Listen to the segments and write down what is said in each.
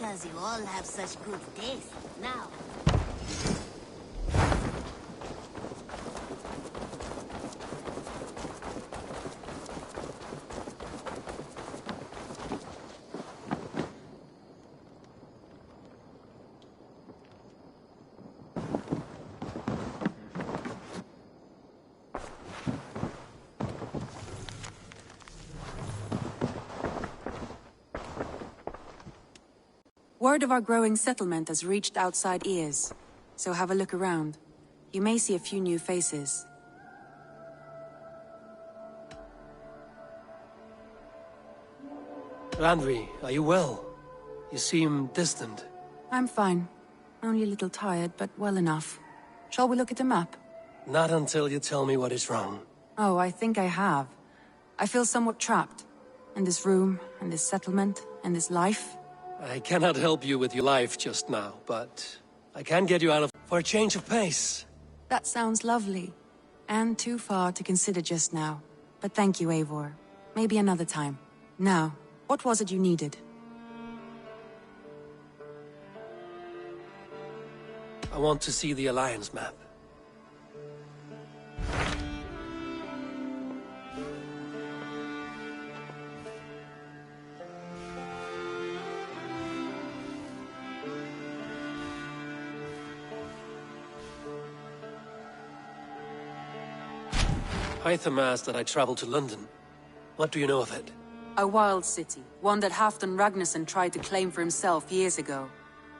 because you all have such good taste. Now, word of our growing settlement has reached outside ears, so have a look around. You may see a few new faces. Randvi, are you well? You seem distant. I'm fine. Only a little tired, but well enough. Shall we look at the map? Not until you tell me what is wrong. Oh, I think I have. I feel somewhat trapped. In this room, in this settlement, in this life. I cannot help you with your life just now, but I can get you out of for a change of pace. That sounds lovely. And too far to consider just now. But thank you, Eivor. Maybe another time. Now, what was it you needed? I want to see the Alliance map. Hytham asked that I travel to London. What do you know of it? A wild city, one that Halfdan Ragnarsson tried to claim for himself years ago.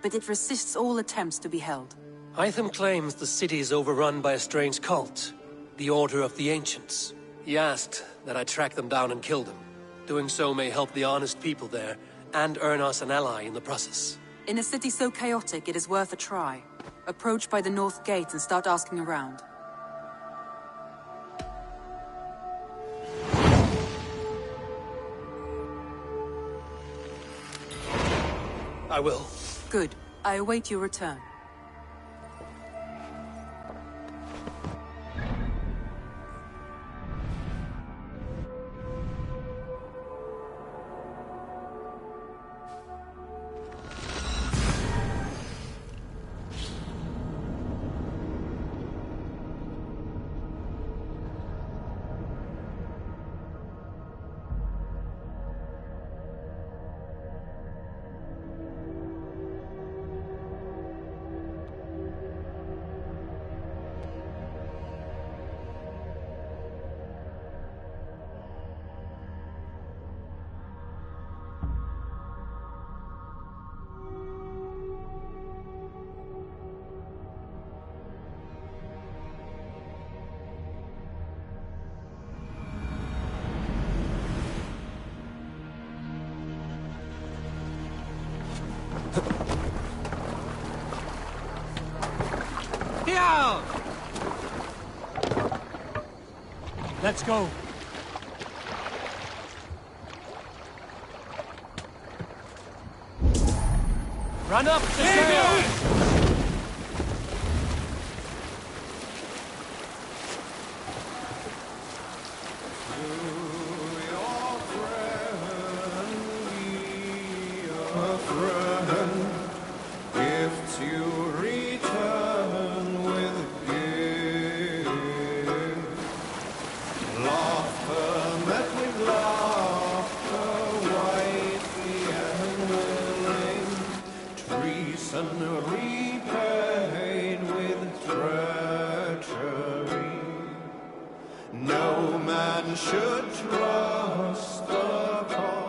But it resists all attempts to be held. Hytham claims the city is overrun by a strange cult, the Order of the Ancients. He asked that I track them down and kill them. Doing so may help the honest people there, and earn us an ally in the process. In a city so chaotic, it is worth a try. Approach by the North Gate and start asking around. I will. Good. I await your return. Let's go. Run up the stairs! Repaid with treachery. No man should trust the cock.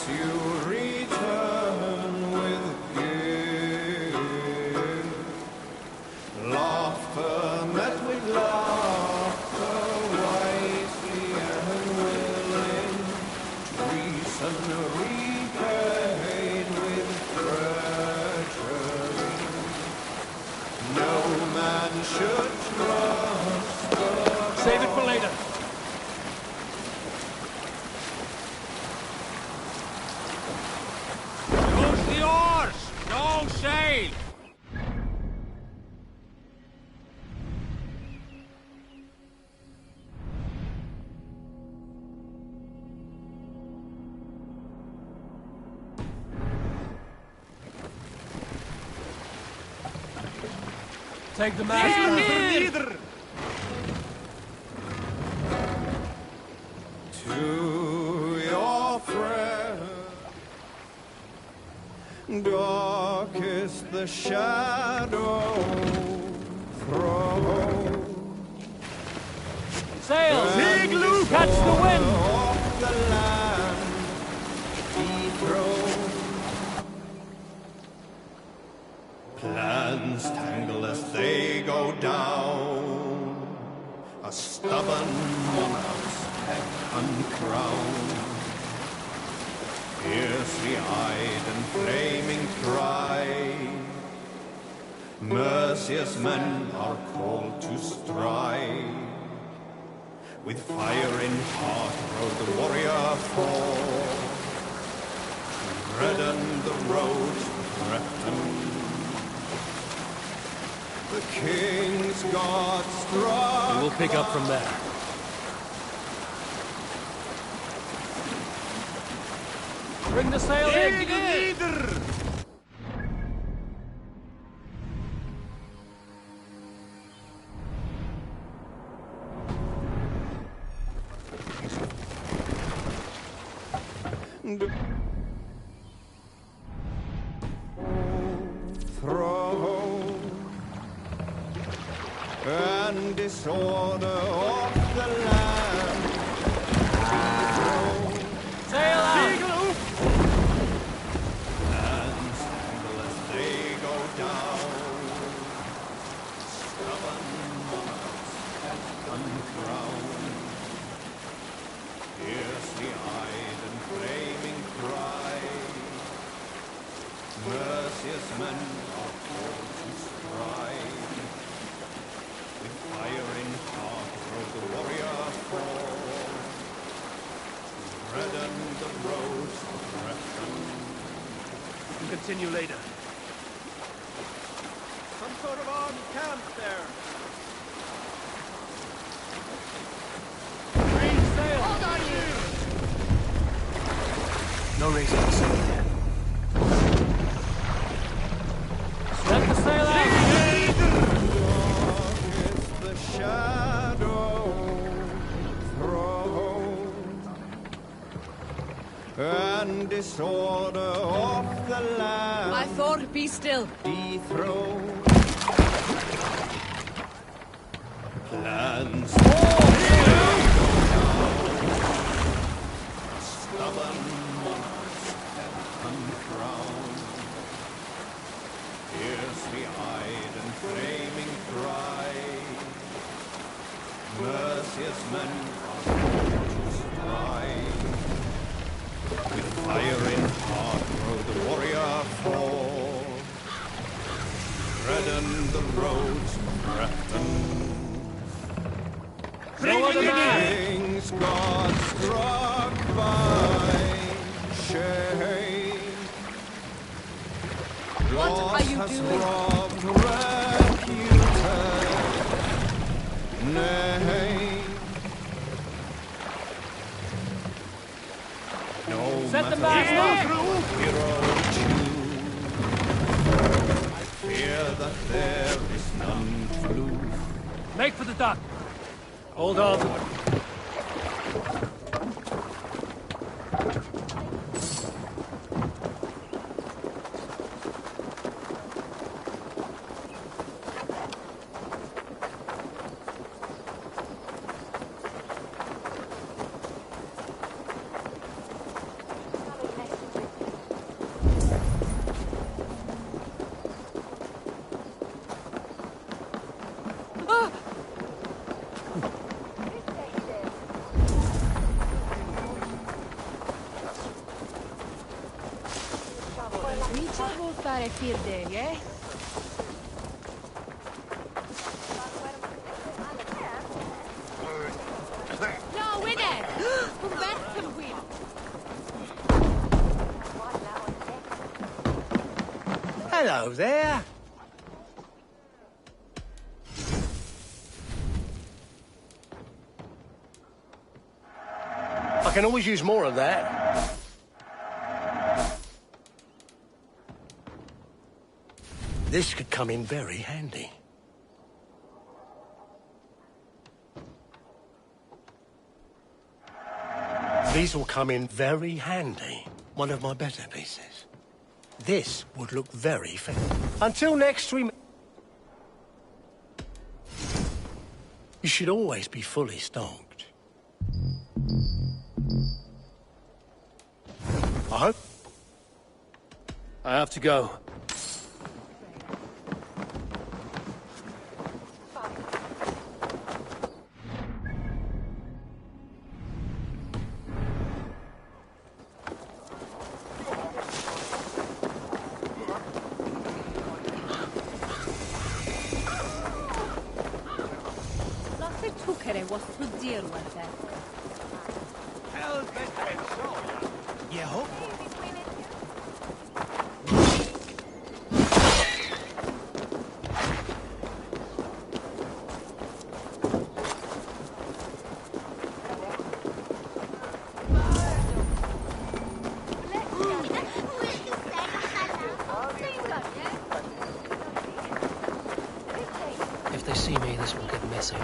You man should trust the Save it for later. Use the oars! No sail! Take the mast. to your friend. Dark is the shadow thrown. Sail! Catch the wind! Of the land dethroned. Plans tangle as they go down. A stubborn monarch's head uncrowned. Fiercely eyed and flaming cry. Merciless men are called to strive. With fire in heart rode the warrior forth. To redden the road to Repton. The king's God struck. We will pick up from there. Bring the sail in! Throw and disorder of the land. Sail out! Lands tangle as they go down. Stubborn monarchs head uncrowned. Fiercely eyed and flaming cry. Merciless men are called to strive. With fire in heart rode the warrior forth. To redden the roads of Repton. We can continue later. Some sort of armed camp there. Raise sail! Hold on you! No raising the sail yet. Let the sail out! Dark is the shadow thrown, and disorder of the land I thought, be still. dethroned. Plans stubborn monarchs head uncrowned. Fiercely eyed and flaming cry. Merciless men are called to strive. With fire in heart rode the warrior forth. Redden the roads of Repton. King's God struck by shame. What are you Has doing? robbed reputed name. No Set the matter mast what hero choose, I fear that there is none to lose. Make for the dock. Hold on to it. Micio vuol fare Fear Day, eh? Hello there. I can always use more of that. This could come in very handy. These will come in very handy. One of my better pieces. This would look very fair. Until next we... You should always be fully stocked. I hope... I have to go. You hope? If they see me, this will get messy.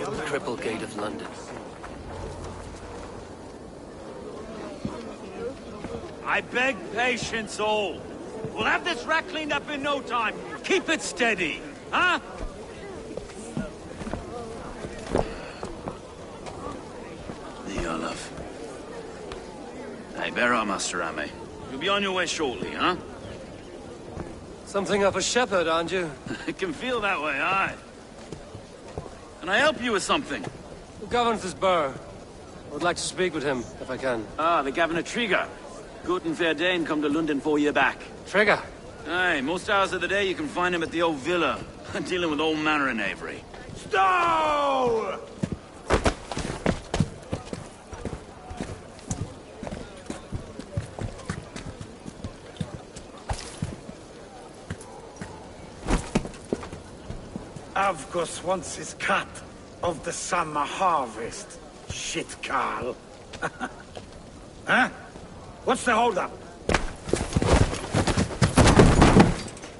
The Triple Gate of London. I beg patience, all. We'll have this wreck cleaned up in no time. Keep it steady, huh? The Olaf. Hey, bear up, Master Ame. You'll be on your way shortly, huh? Something of a shepherd, aren't you? It can feel that way, aye. Can I help you with something? Who governs this burgh? I would like to speak with him, if I can. Ah, the Governor Trigger. Good and fair Dane come to London 4 year back. Trigger? Aye, most hours of the day you can find him at the old villa, dealing with all manner of knavery. Stow! Avgus wants his cut of the summer harvest. Shit, Carl. Huh? What's the holdup?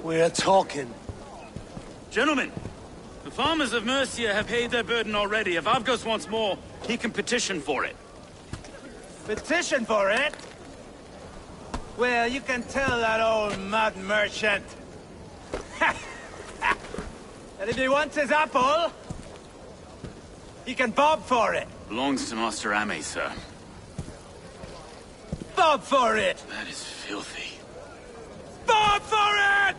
We're talking. Gentlemen, the farmers of Mercia have paid their burden already. If Avgus wants more, he can petition for it. Petition for it? Well, you can tell that old mud merchant. And if he wants his apple, he can bob for it. Belongs to Master Ame, sir. Bob for it! That is filthy. Bob for it!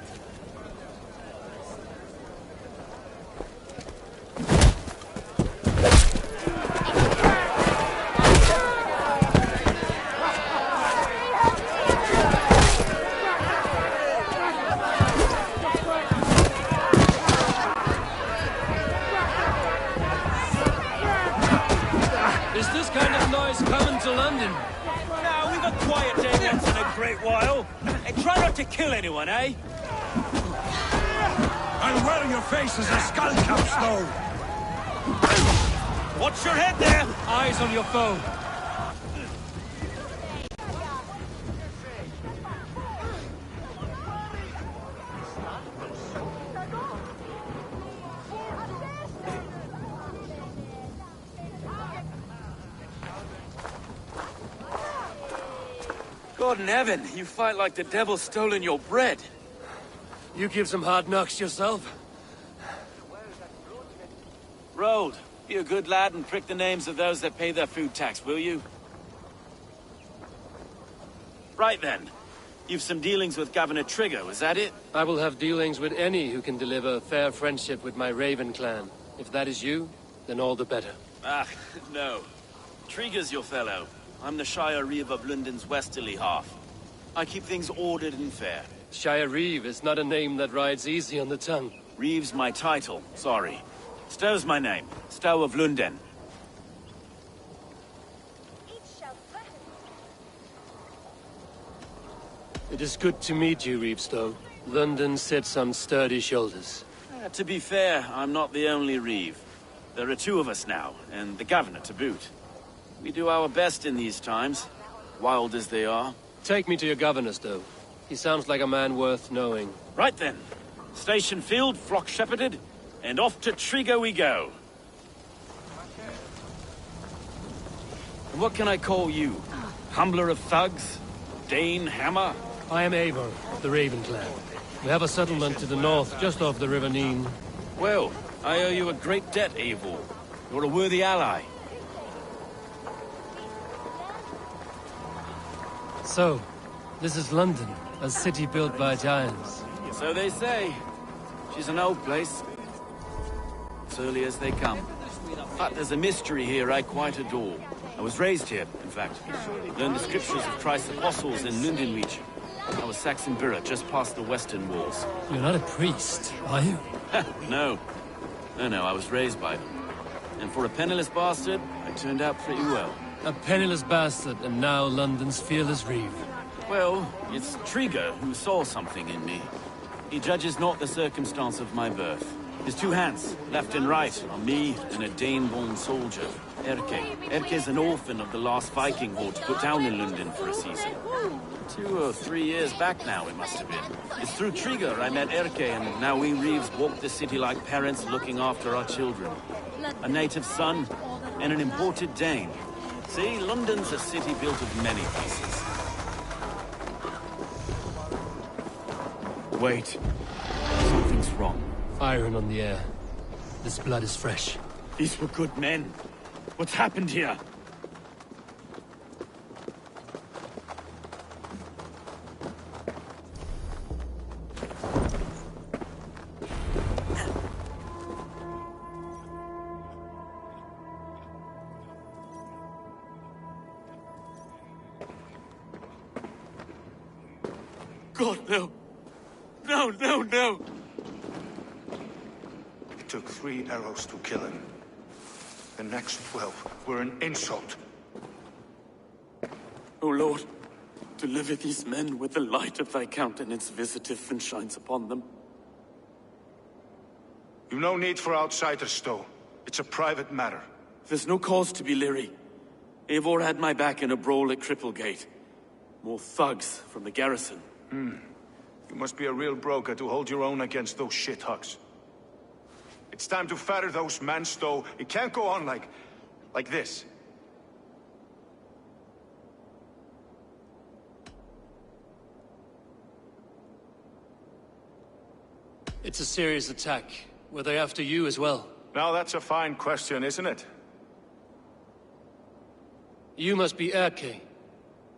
Is this kind of noise coming to London? Now, we got quiet day once in a great while. And try not to kill anyone, eh? And wear your face as a skull cap, Snow. Watch your head there! Eyes on your foe. God in heaven, you fight like the devil's stolen your bread. You give some hard knocks yourself? Rold, be a good lad and prick the names of those that pay their food tax, will you? Right then. You've some dealings with Governor Trigger, is that it? I will have dealings with any who can deliver fair friendship with my Raven clan. If that is you, then all the better. Ah, no. Trigger's your fellow. I'm the Shire Reeve of London's westerly half. I keep things ordered and fair. Shire Reeve is not a name that rides easy on the tongue. Reeve's my title, sorry. Stow's my name. Stow of London. It is good to meet you, Reevestow. London sits on sturdy shoulders. To be fair, I'm not the only Reeve. There are two of us now, and the governor to boot. We do our best in these times, wild as they are. Take me to your governor, Stow. He sounds like a man worth knowing. Right then. Station filled, flock shepherded, and off to Trigger we go. And what can I call you? Humbler of thugs? Dane Hammer? I am Eivor, of the Raven clan. We have a settlement to the north, just off the River Neen. Well, I owe you a great debt, Eivor. You're a worthy ally. So, this is London, a city built by giants. So they say. She's an old place. As early as they come. But there's a mystery here I quite adore. I was raised here, in fact. Learned the scriptures of Christ's apostles in Lundenreach. I was Saxon Borough, just past the western walls. You're not a priest, are you? No. No, I was raised by them. And for a penniless bastard, I turned out pretty well. A penniless bastard, and now London's fearless Reeve. Well, it's Trigger who saw something in me. He judges not the circumstance of my birth. His two hands, left and right, are me and a Dane-born soldier, Erke. Erke's an orphan of the last Viking horde put down in London for a season. 2 or 3 years back now, it must have been. It's through Trigger I met Erke, and now we Reeves walk the city like parents looking after our children. A native son, and an imported Dane. See, London's a city built of many pieces. Wait. Something's wrong. Iron on the air. This blood is fresh. These were good men. What's happened here? God, no. No. It took 3 arrows to kill him. The next 12 were an insult. O Lord, deliver these men with the light of thy countenance visiteth and shines upon them. You've no need for outsiders, Stow. It's a private matter. There's no cause to be leery. Eivor had my back in a brawl at Cripplegate. More thugs from the garrison. You must be a real broker to hold your own against those shithugs. It's time to fetter those men, Stow. It can't go on like this. It's a serious attack. Were they after you as well? Now that's a fine question, isn't it? You must be Erke,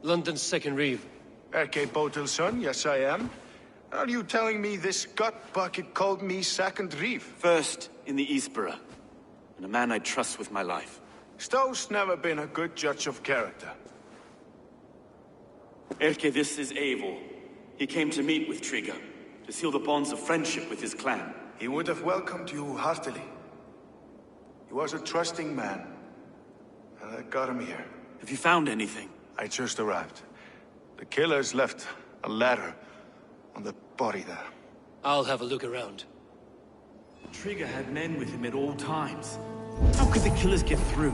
London's second Reeve. Erke Botil's son, yes I am. Are you telling me this gut bucket called me second Reeve? First in the Eastborough, and a man I trust with my life. Stow's never been a good judge of character. Erke, this is Eivor. He came to meet with Trigger, to seal the bonds of friendship with his clan. He would have welcomed you heartily. He was a trusting man, and I got him here. Have you found anything? I just arrived. The killers left a ladder on the body there. I'll have a look around. Trigger had men with him at all times. How could the killers get through?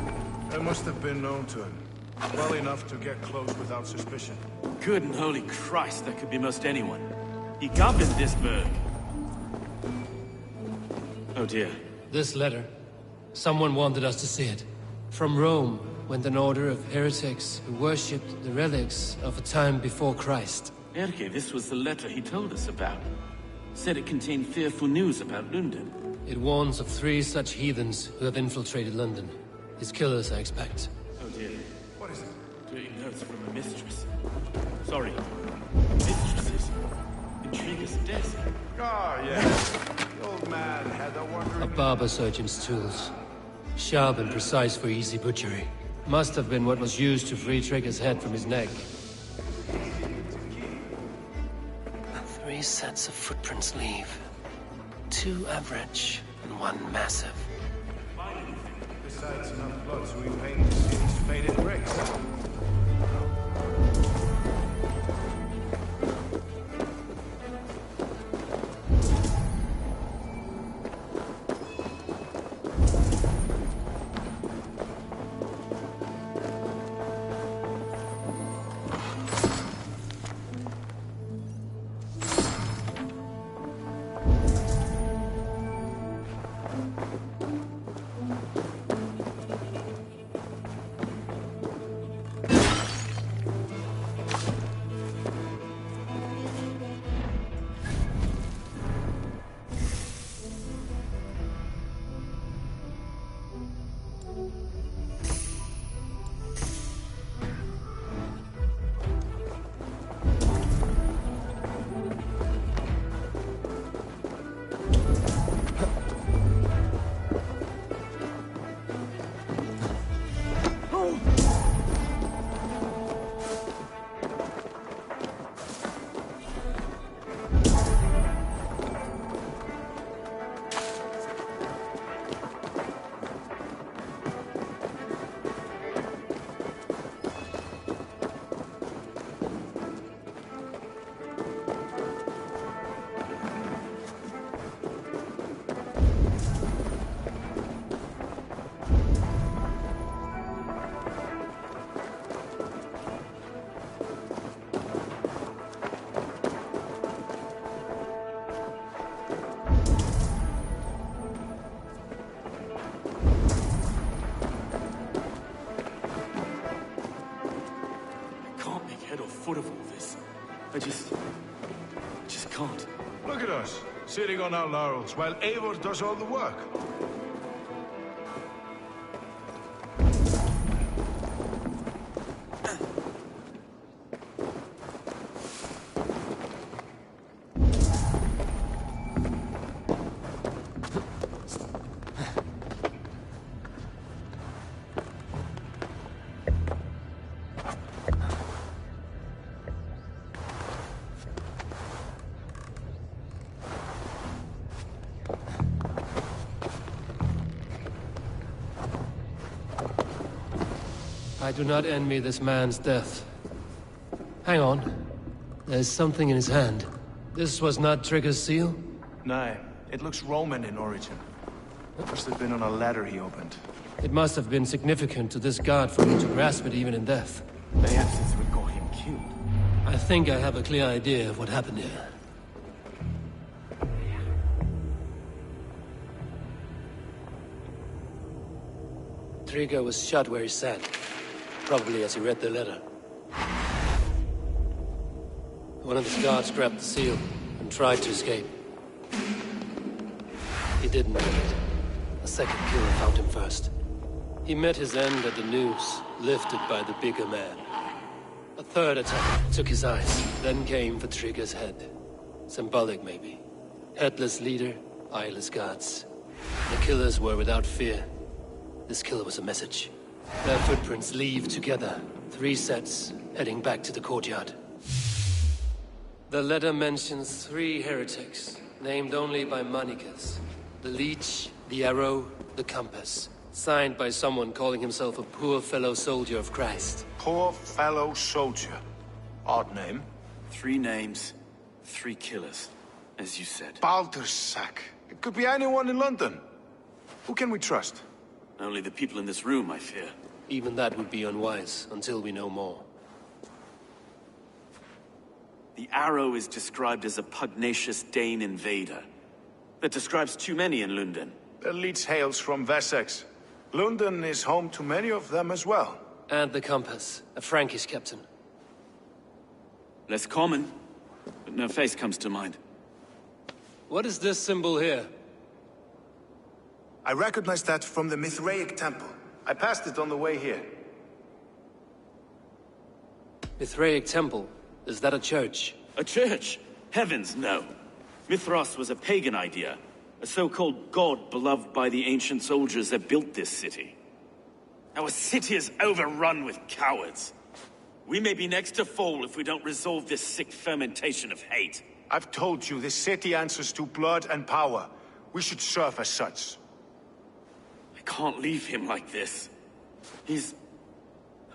They must have been known to him. Well enough to get close without suspicion. Good and holy Christ, that could be most anyone. He governed this burg. Oh dear. This letter. Someone wanted us to see it. From Rome, went an order of heretics who worshipped the relics of a time before Christ. Erke, this was the letter he told us about. Said it contained fearful news about London. It warns of 3 such heathens who have infiltrated London. His killers, I expect. Oh dear. What is it? Dirty notes from a mistress. Sorry. Mistresses. Intriguous desk. Ah, yes. The old man had a wandering... A barber surgeon's tools. Sharp and precise for easy butchery. Must have been what was used to free Trigger's head from his neck. 3 sets of footprints leave. 2 average and 1 massive. Besides enough blood to repaint the city's faded bricks. Foot of all this. I just can't. Look at us, sitting on our laurels, while Eivor does all the work. I do not envy this man's death. Hang on. There's something in his hand. This was not Trigger's seal? No, it looks Roman in origin. Must have been on a ladder he opened. It must have been significant to this god for him to grasp it even in death. Perhaps it's what got him killed. I think I have a clear idea of what happened here. Trigger was shot where he sat. Probably as he read the letter. One of his guards grabbed the seal and tried to escape. He didn't make it. A second killer found him first. He met his end at the noose, lifted by the bigger man. A third attack took his eyes, then came for Trigger's head. Symbolic, maybe. Headless leader, eyeless guards. The killers were without fear. This killer was a message. Their footprints leave together. 3 sets, heading back to the courtyard. The letter mentions 3 heretics, named only by Manicus. The Leech, the Arrow, the Compass. Signed by someone calling himself a poor fellow soldier of Christ. Poor fellow soldier. Odd name. 3 names, 3 killers, as you said. Baldersack. It could be anyone in London. Who can we trust? Only the people in this room, I fear. Even that would be unwise, until we know more. The Arrow is described as a pugnacious Dane invader. That describes too many in London. The Leech hails from Wessex. London is home to many of them as well. And the compass, a Frankish captain. Less common, but no face comes to mind. What is this symbol here? I recognize that from the Mithraic temple. I passed it on the way here. Mithraic temple? Is that a church? A church? Heavens, no. Mithras was a pagan idea. A so-called god beloved by the ancient soldiers that built this city. Our city is overrun with cowards. We may be next to fall if we don't resolve this sick fermentation of hate. I've told you, this city answers to blood and power. We should serve as such. I can't leave him like this.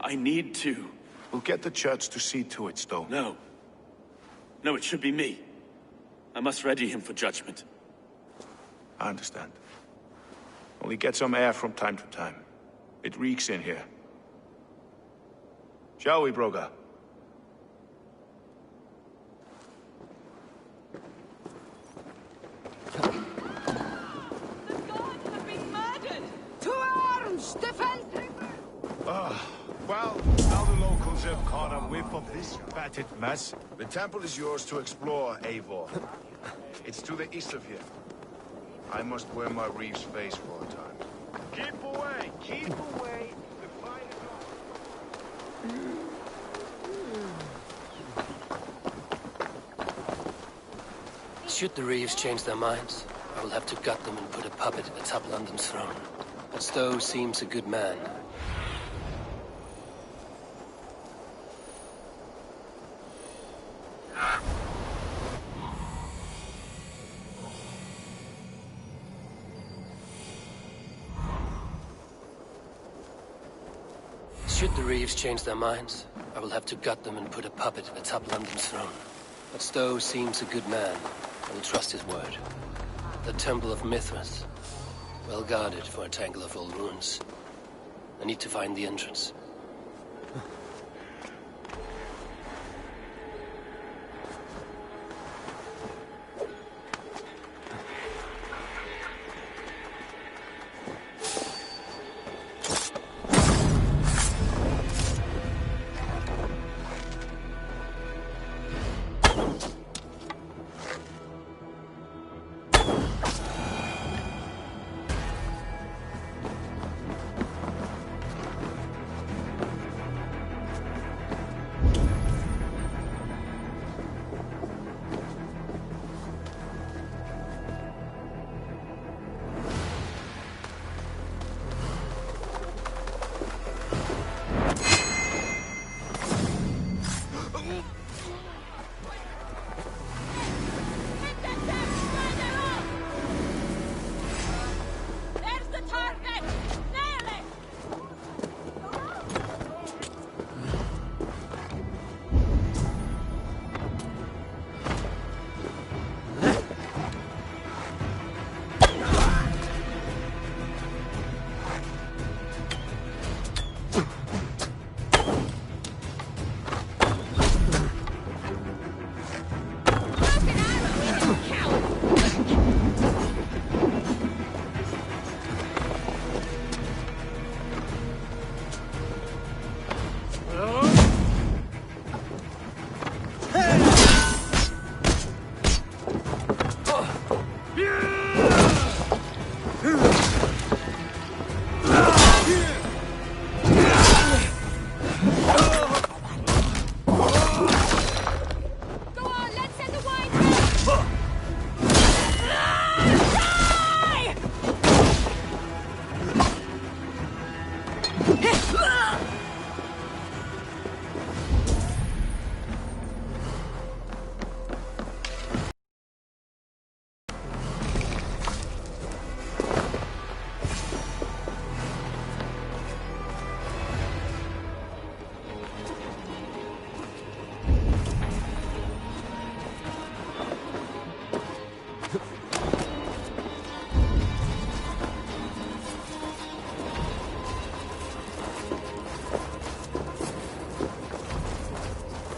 I need to. We'll get the church to see to it, Stone. No. No, it should be me. I must ready him for judgment. I understand. Only get some air from time to time. It reeks in here. Shall we, Broga? Well, now the locals have caught a whiff of this fatted mess. The temple is yours to explore, Eivor. It's to the east of here. I must wear my reeve's face for a time. Keep away! Keep away! The fight is on. Should the Reeves change their minds, I will have to gut them and put a puppet atop London's throne. But Stowe seems a good man. Should the Reeves change their minds, I will have to gut them and put a puppet atop London's throne. But Stowe seems a good man. I will trust his word. The Temple of Mithras. Well guarded for a tangle of old ruins. I need to find the entrance.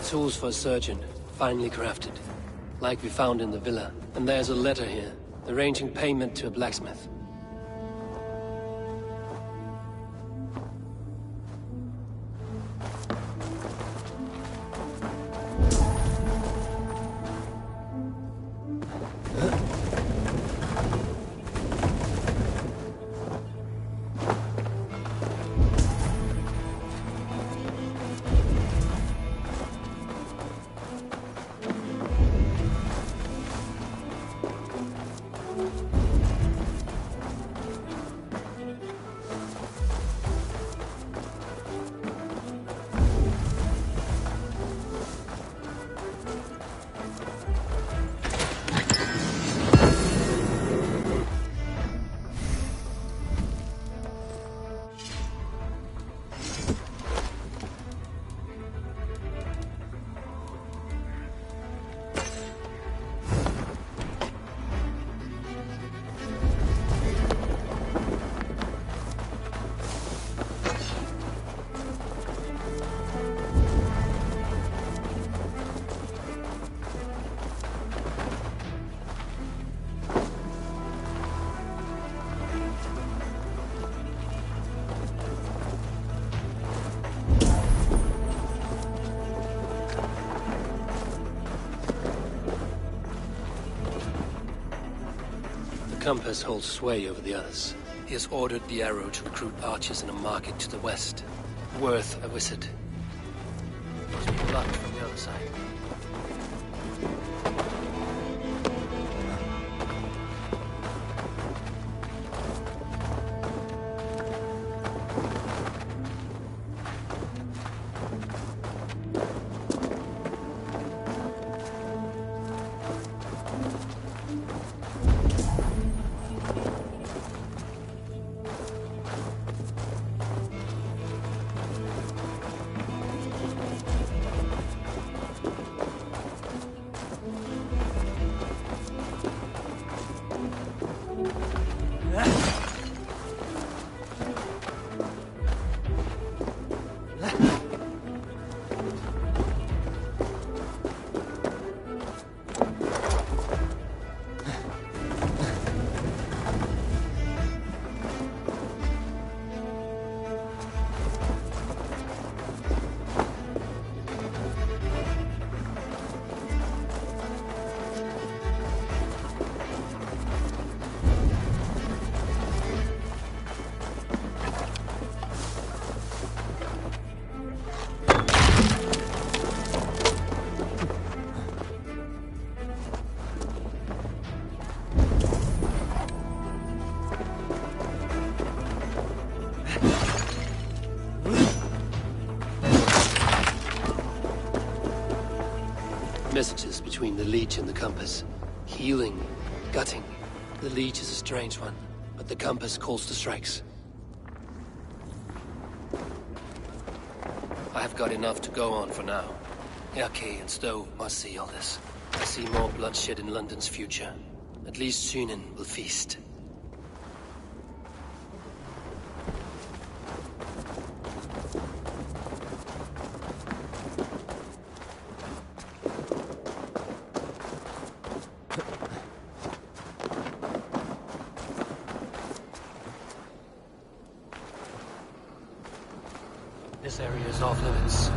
Tools for a surgeon, finely crafted. Like we found in the villa. And there's a letter here, arranging payment to a blacksmith. compass holds sway over the others. He has ordered the arrow to recruit archers in a market to the west. Worth a visit. Must be blocked from the other side. Messages between the Leech and the compass. Healing, gutting. The Leech is a strange one, but the compass calls to strikes. I have got enough to go on for now. Yaki and Stowe must see all this. I see more bloodshed in London's future. At least Sunan will feast. This area is off limits.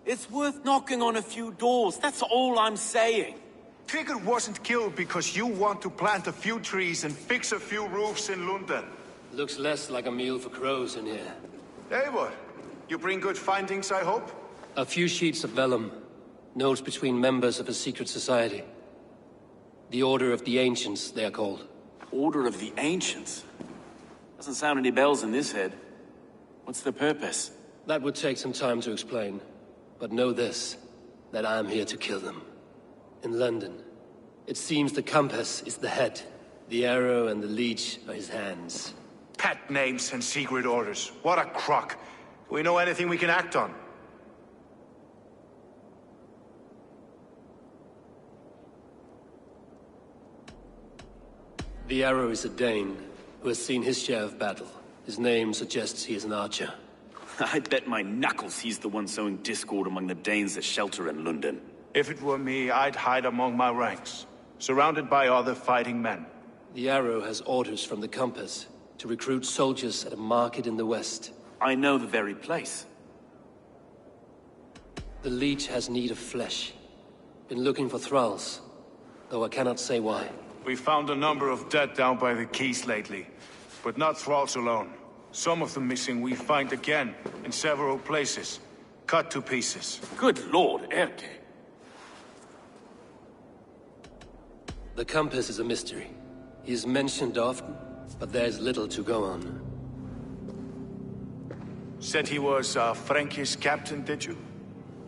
It's worth knocking on a few doors, that's all I'm saying. Trigger wasn't killed because you want to plant a few trees and fix a few roofs in London. Looks less like a meal for crows in here. Eivor, you bring good findings, I hope? A few sheets of vellum. Notes between members of a secret society. The Order of the Ancients, they are called. Order of the Ancients? Doesn't sound any bells in this head. What's the purpose? That would take some time to explain. But know this, that I am here to kill them. In London, it seems the compass is the head. The arrow and the leech are his hands. Pet names and secret orders. What a crock. Do we know anything we can act on? The arrow is a Dane, who has seen his share of battle. His name suggests he is an archer. I bet my knuckles he's the one sowing discord among the Danes that shelter in London. If it were me, I'd hide among my ranks, surrounded by other fighting men. The arrow has orders from the compass to recruit soldiers at a market in the west. I know the very place. The leech has need of flesh. Been looking for thralls, though I cannot say why. We found a number of dead down by the quays lately, but not thralls alone. Some of the missing we find again, in several places. Cut to pieces. Good lord, Erke. The compass is a mystery. He is mentioned often, but there's little to go on. Said he was a Frankish captain, did you?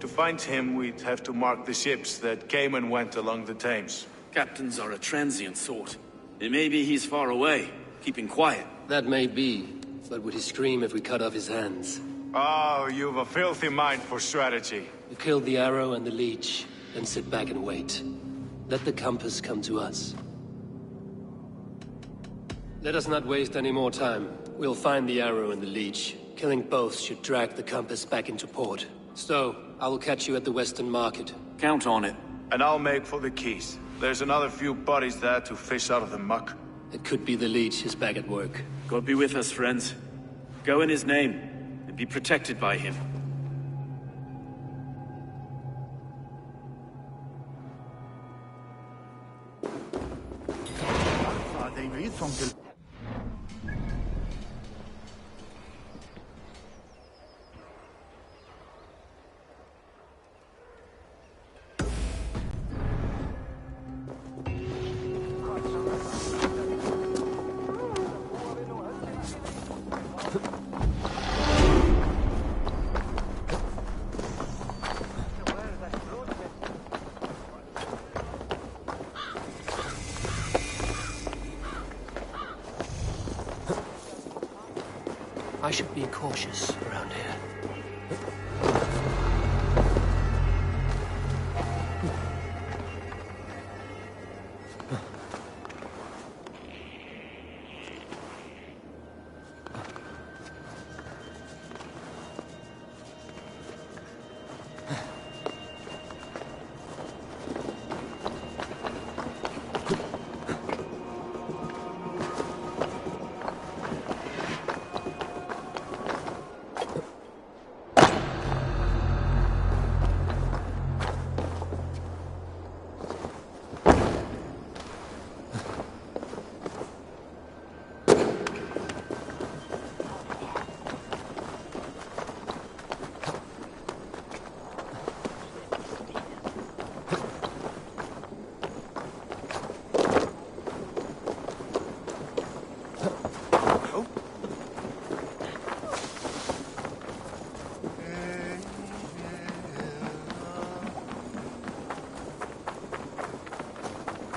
To find him, we'd have to mark the ships that came and went along the Thames. Captains are a transient sort. It may be he's far away, keeping quiet. That may be, but would he scream if we cut off his hands? Oh, you've a filthy mind for strategy. We kill the arrow and the leech, then sit back and wait. Let the compass come to us. Let us not waste any more time. We'll find the arrow and the leech. Killing both should drag the compass back into port. So, I will catch you at the Western Market. Count on it. And I'll make for the keys. There's another few bodies there to fish out of the muck. It could be the leech is back at work. God be with us, friends. Go in his name, and be protected by him. I should be cautious around here.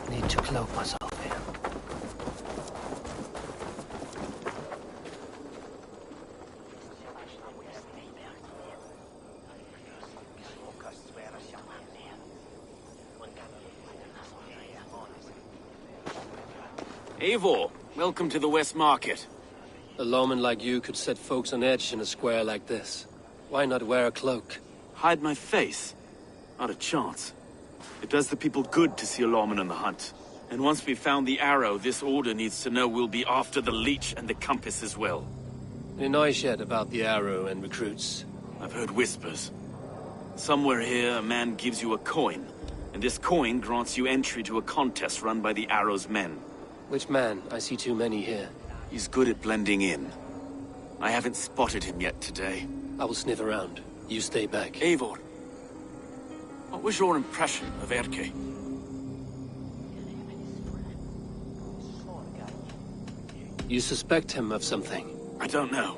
Need to cloak myself here. Eivor, welcome to the West Market. A lawman like you could set folks on edge in a square like this. Why not wear a cloak? Hide my face? Not a chance. It does the people good to see a lawman on the hunt. And once we've found the arrow, this order needs to know we'll be after the leech and the compass as well. Any noise yet about the arrow and recruits? I've heard whispers. Somewhere here, a man gives you a coin, and this coin grants you entry to a contest run by the arrow's men. Which man? I see too many here. He's good at blending in. I haven't spotted him yet today. I will sniff around. You stay back. Eivor, what was your impression of Erke? You suspect him of something? I don't know.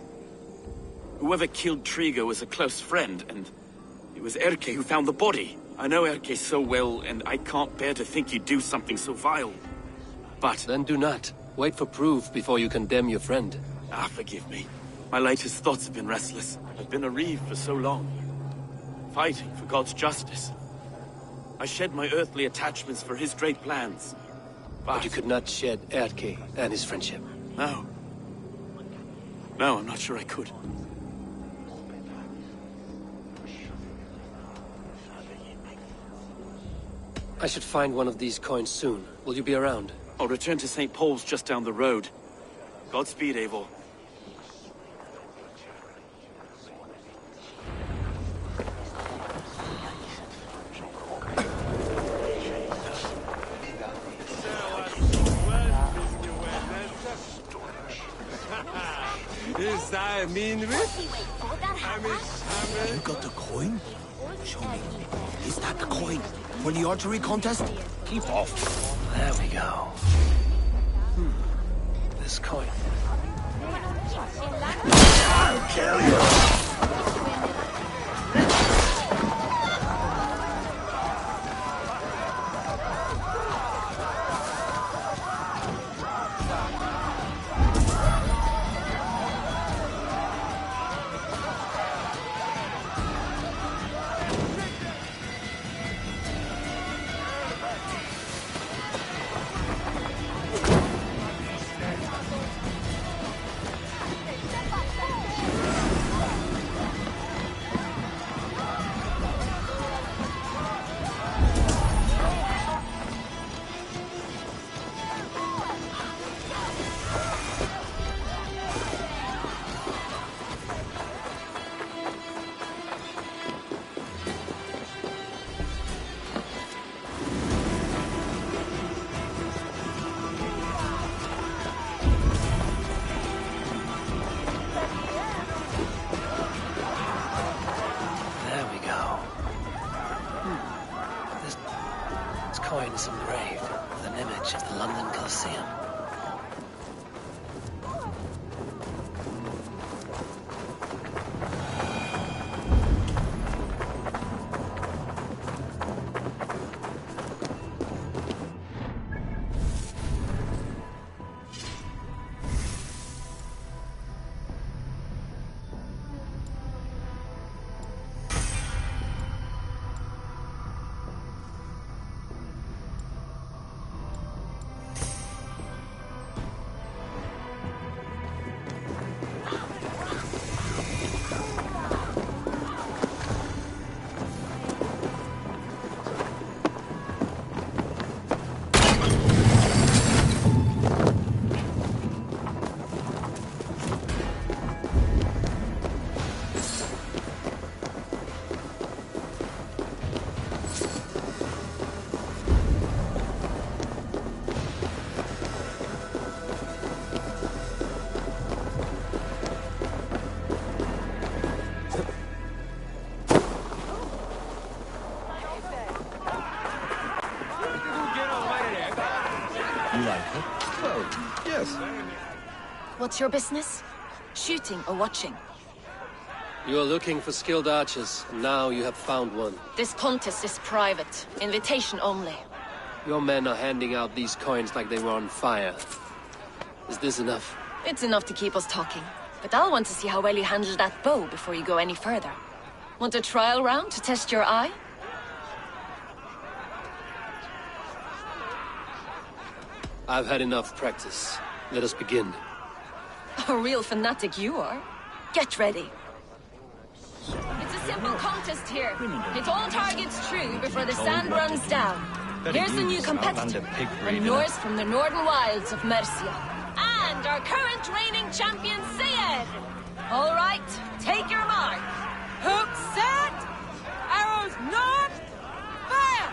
Whoever killed Trigo was a close friend, and it was Erke who found the body. I know Erke so well, and I can't bear to think he'd do something so vile. But... Then do not. Wait for proof before you condemn your friend. Ah, forgive me. My latest thoughts have been restless. I've been a reeve for so long. Fighting for God's justice. I shed my earthly attachments for his great plans. But you could not shed Erke and his friendship. No. No, I'm not sure I could. I should find one of these coins soon. Will you be around? I'll return to St. Paul's just down the road. Godspeed, Eivor. You got the coin? Show me. Is that the coin? For the archery contest? Keep off. There we go. This coin. I'll kill you! Coin is engraved with an image of the London Coliseum. What's your business? Shooting or watching? You are looking for skilled archers, and now you have found one. This contest is private. Invitation only. Your men are handing out these coins like they were on fire. Is this enough? It's enough to keep us talking. But I'll want to see how well you handle that bow before you go any further. Want a trial round to test your eye? I've had enough practice. Let us begin. A real fanatic you are. Get ready. It's a simple contest here. Hit all targets true before the sand runs down. Here's the new competitor, a Norse from the northern wilds of Mercia. And our current reigning champion, Sayed. All right, take your mark. Hook set! Arrows north! Fire!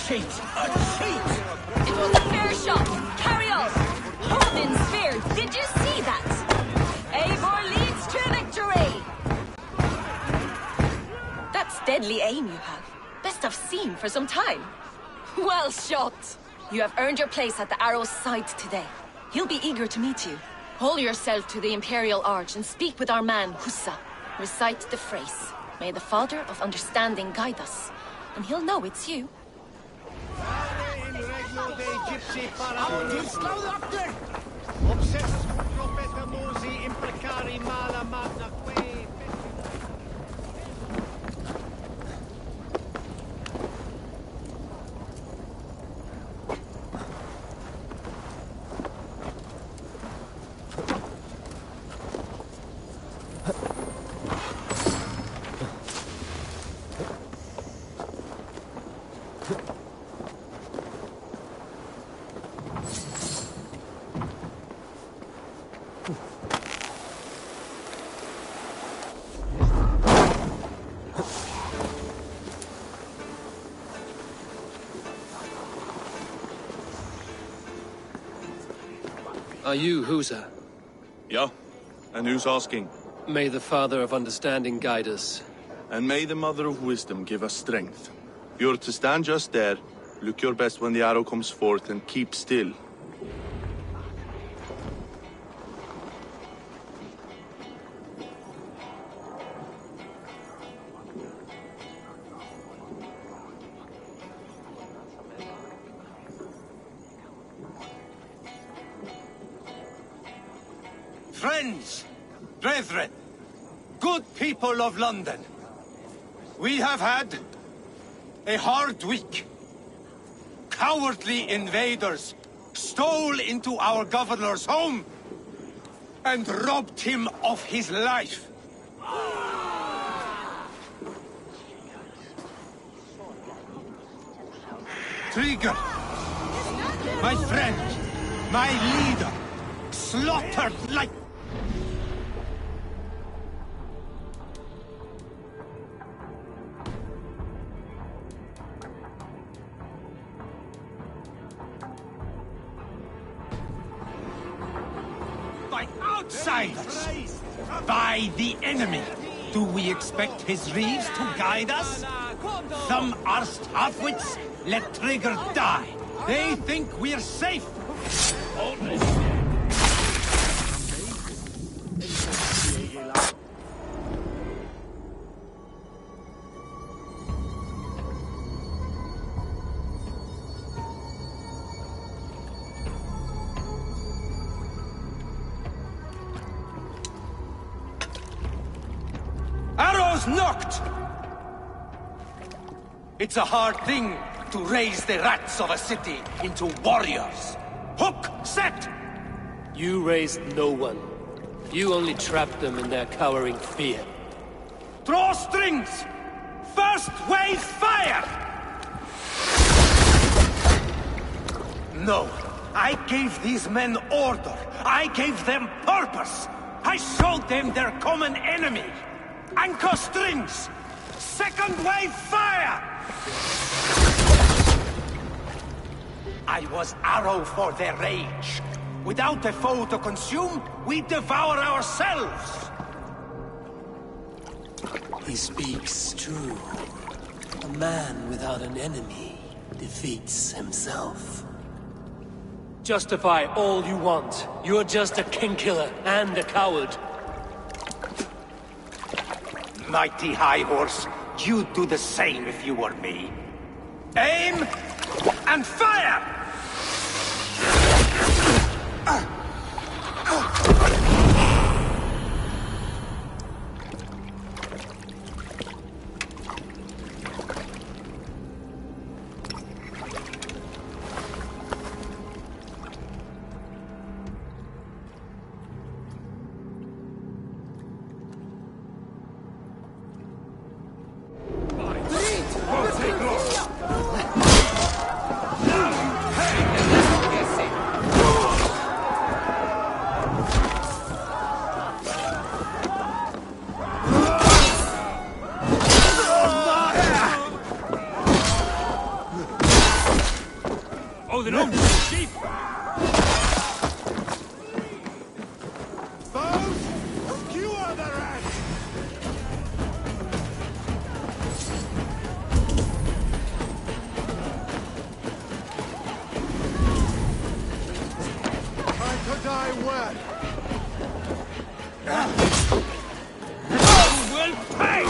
A cheat! It was a fair shot. Carry on. Odin's spear. Did you see that? Eivor leads to victory. That's deadly aim you have. Best I've seen for some time. Well shot. You have earned your place at the arrow's side today. He'll be eager to meet you. Hold yourself to the Imperial Arch and speak with our man, Hussa. Recite the phrase. May the Father of Understanding guide us. And he'll know it's you. Are you Husa? Yeah? And who's asking? May the Father of Understanding guide us. And may the Mother of Wisdom give us strength. You're to stand just there, look your best when the arrow comes forth, and keep still. Friends, brethren, good people of London, we have had a hard week. Cowardly invaders stole into our governor's home and robbed him of his life. Trigger, my friend, my leader, slaughtered like... by outsiders, by the enemy. Do we expect his reeves to guide us? Some arsed halfwits let Trigger die. They think we're safe. Arrows knocked! It's a hard thing to raise the rats of a city into warriors. Hook set! You raised no one. You only trapped them in their cowering fear. Draw strings! First wave fire! No, I gave these men order. I gave them purpose. I showed them their common enemy. Anchor strings! Second wave fire! I was arrow for their rage. Without a foe to consume, we devour ourselves! He speaks true. A man without an enemy defeats himself. Justify all you want. You're just a king-killer and a coward. Mighty High Horse, you'd do the same if you were me. Aim and fire! Oh, the no sheep! Foes, skewer the rats! I could die well. You will pay!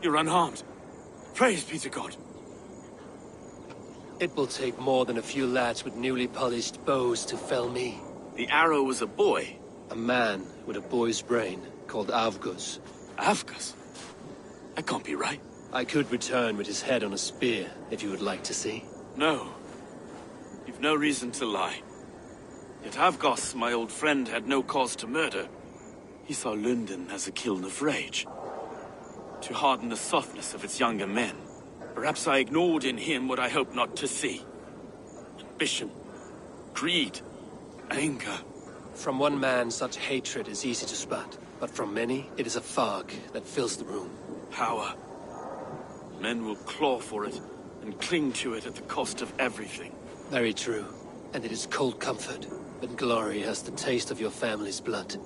You're unharmed. Praise be to God. It will take more than a few lads with newly polished bows to fell me. The arrow was a boy. A man with a boy's brain, called Avgus. Avgus? That can't be right. I could return with his head on a spear, if you would like to see. No. You've no reason to lie. Yet Avgos, my old friend, had no cause to murder. He saw London as a kiln of rage. To harden the softness of its younger men. Perhaps I ignored in him what I hoped not to see. Ambition, greed, anger. From one man, such hatred is easy to spot. But from many, it is a fog that fills the room. Power. Men will claw for it, and cling to it at the cost of everything. Very true. And it is cold comfort, when glory has the taste of your family's blood.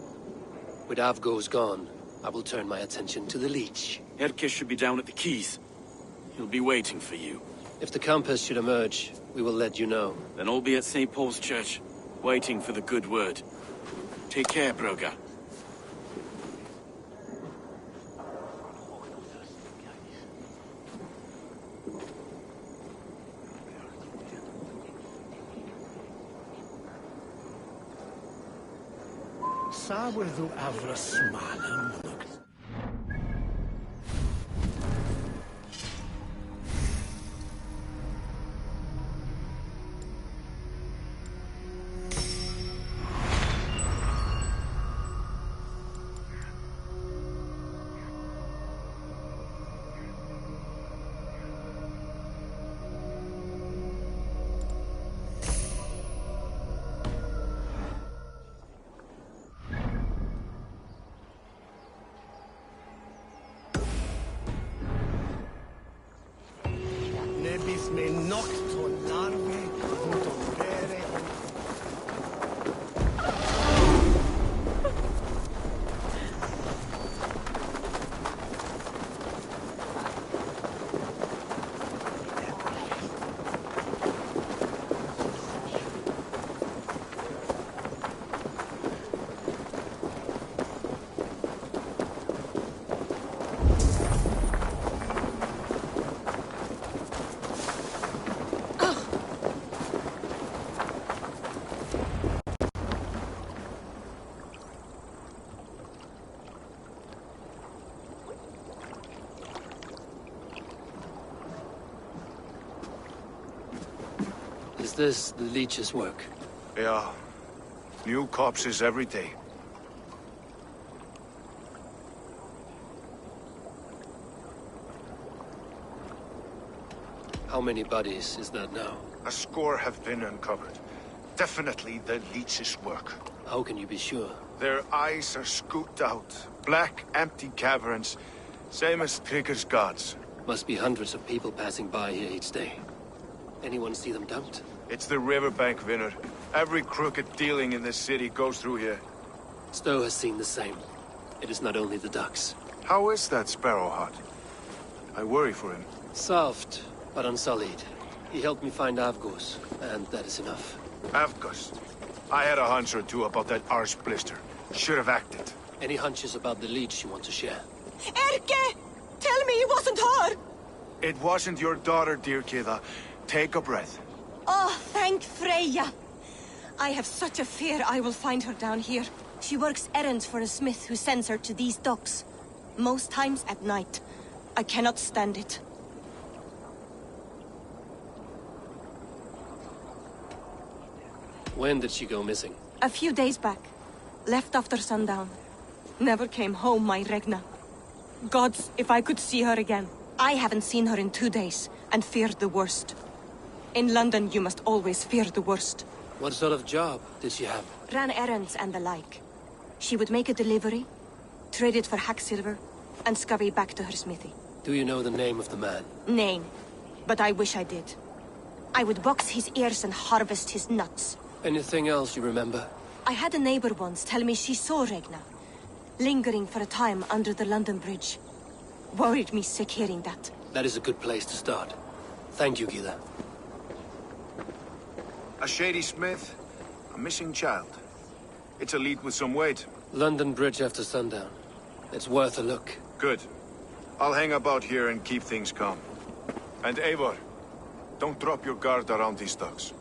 With Avgos gone, I will turn my attention to the Leech. Erke should be down at the quays. He'll be waiting for you. If the Compass should emerge, we will let you know. Then I'll be at St. Paul's Church, waiting for the good word. Take care, Broga. Sawydd afra smalam. Nebis me nocto larve, utolere. Is this the Leech's work? Yeah. New corpses every day. How many bodies is that now? A score have been uncovered. Definitely the Leech's work. How can you be sure? Their eyes are scooped out. Black, empty caverns. Same as Trigger's gods. Must be hundreds of people passing by here each day. Anyone see them dumped? It's the riverbank, Vinner. Every crooked dealing in this city goes through here. Stowe has seen the same. It is not only the ducks. How is that Sparrowheart? I worry for him. Soft, but unsullied. He helped me find Avgos, and that is enough. Avgos. I had a hunch or two about that arse blister. Should have acted. Any hunches about the Leech you want to share? Erke! Tell me it wasn't her! It wasn't your daughter, dear Kida. Take a breath. Oh, thank Freya. I have such a fear I will find her down here. She works errands for a smith who sends her to these docks. Most times at night. I cannot stand it. When did she go missing? A few days back. Left after sundown. Never came home, my Regna. Gods, if I could see her again. I haven't seen her in 2 days, and feared the worst. In London, you must always fear the worst. What sort of job did she have? Ran errands and the like. She would make a delivery, trade it for hack silver, and scurry back to her smithy. Do you know the name of the man? Name. But I wish I did. I would box his ears and harvest his nuts. Anything else you remember? I had a neighbor once tell me she saw Regna, lingering for a time under the London Bridge. Worried me sick hearing that. That is a good place to start. Thank you, Gila. A shady smith, a missing child. It's a lead with some weight. London Bridge after sundown. It's worth a look. Good. I'll hang about here and keep things calm. And Eivor, Don't drop your guard around these thugs.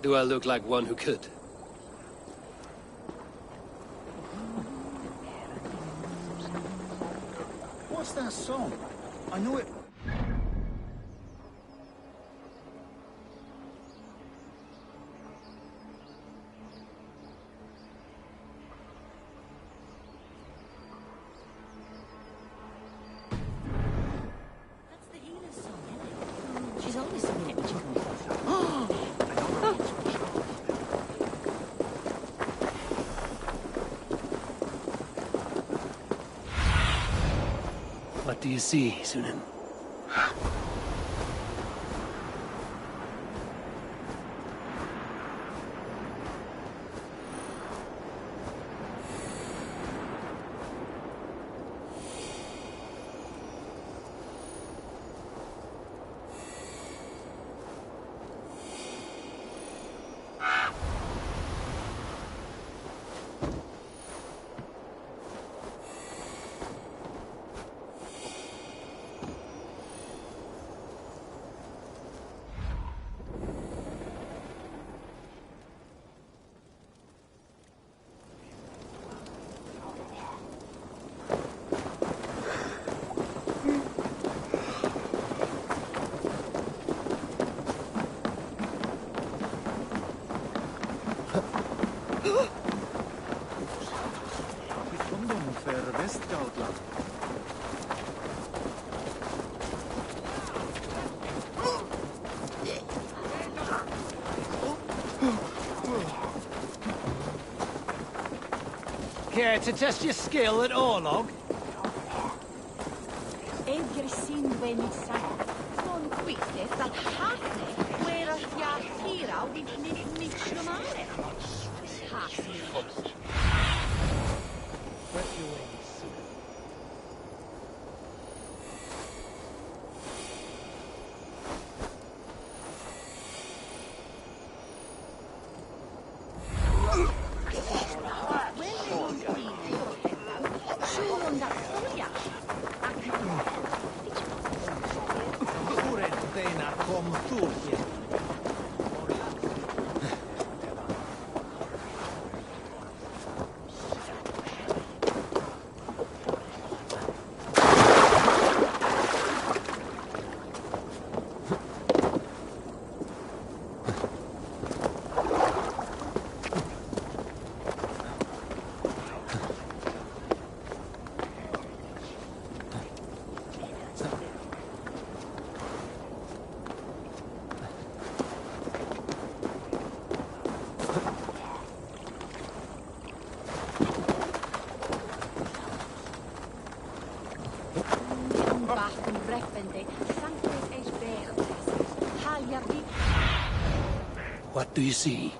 Do I look like one who could? What's that song? I know it. That's the healer's song, isn't it? She's always singing it when she comes What do you see, Sunan? Care to test your skill at Orlog? Edgar sin venitsa. Non quite dat hatne, where ya tira with mixnumare. What do you see?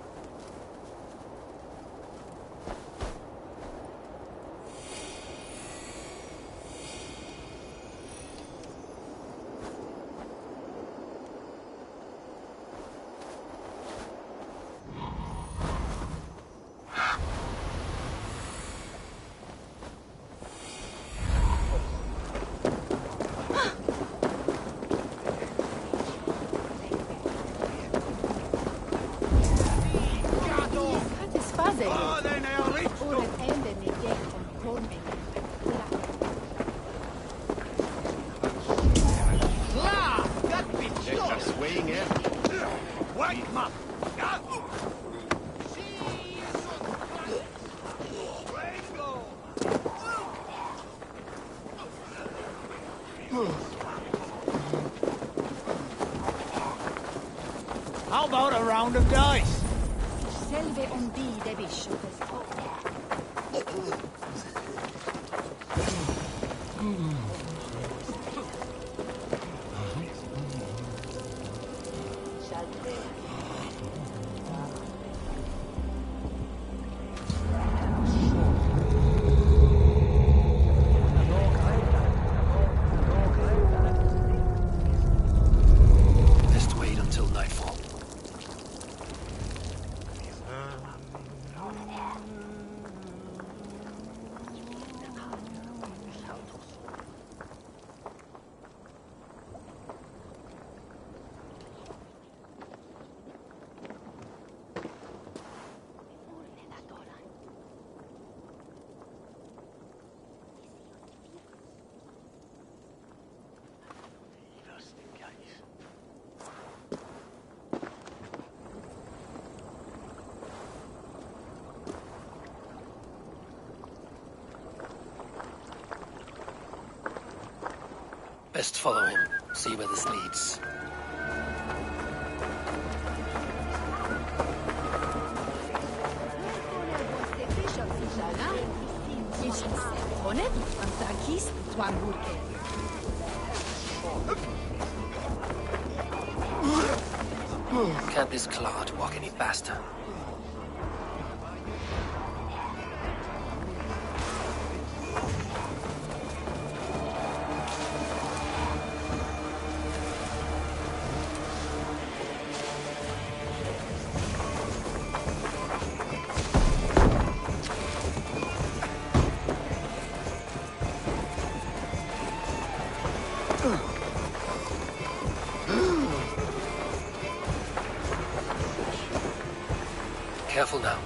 How about a round of dice? Selve on bide bishop. Best wait until nightfall. Best follow him, see where this leads. Can't this clod walk any faster? Careful now.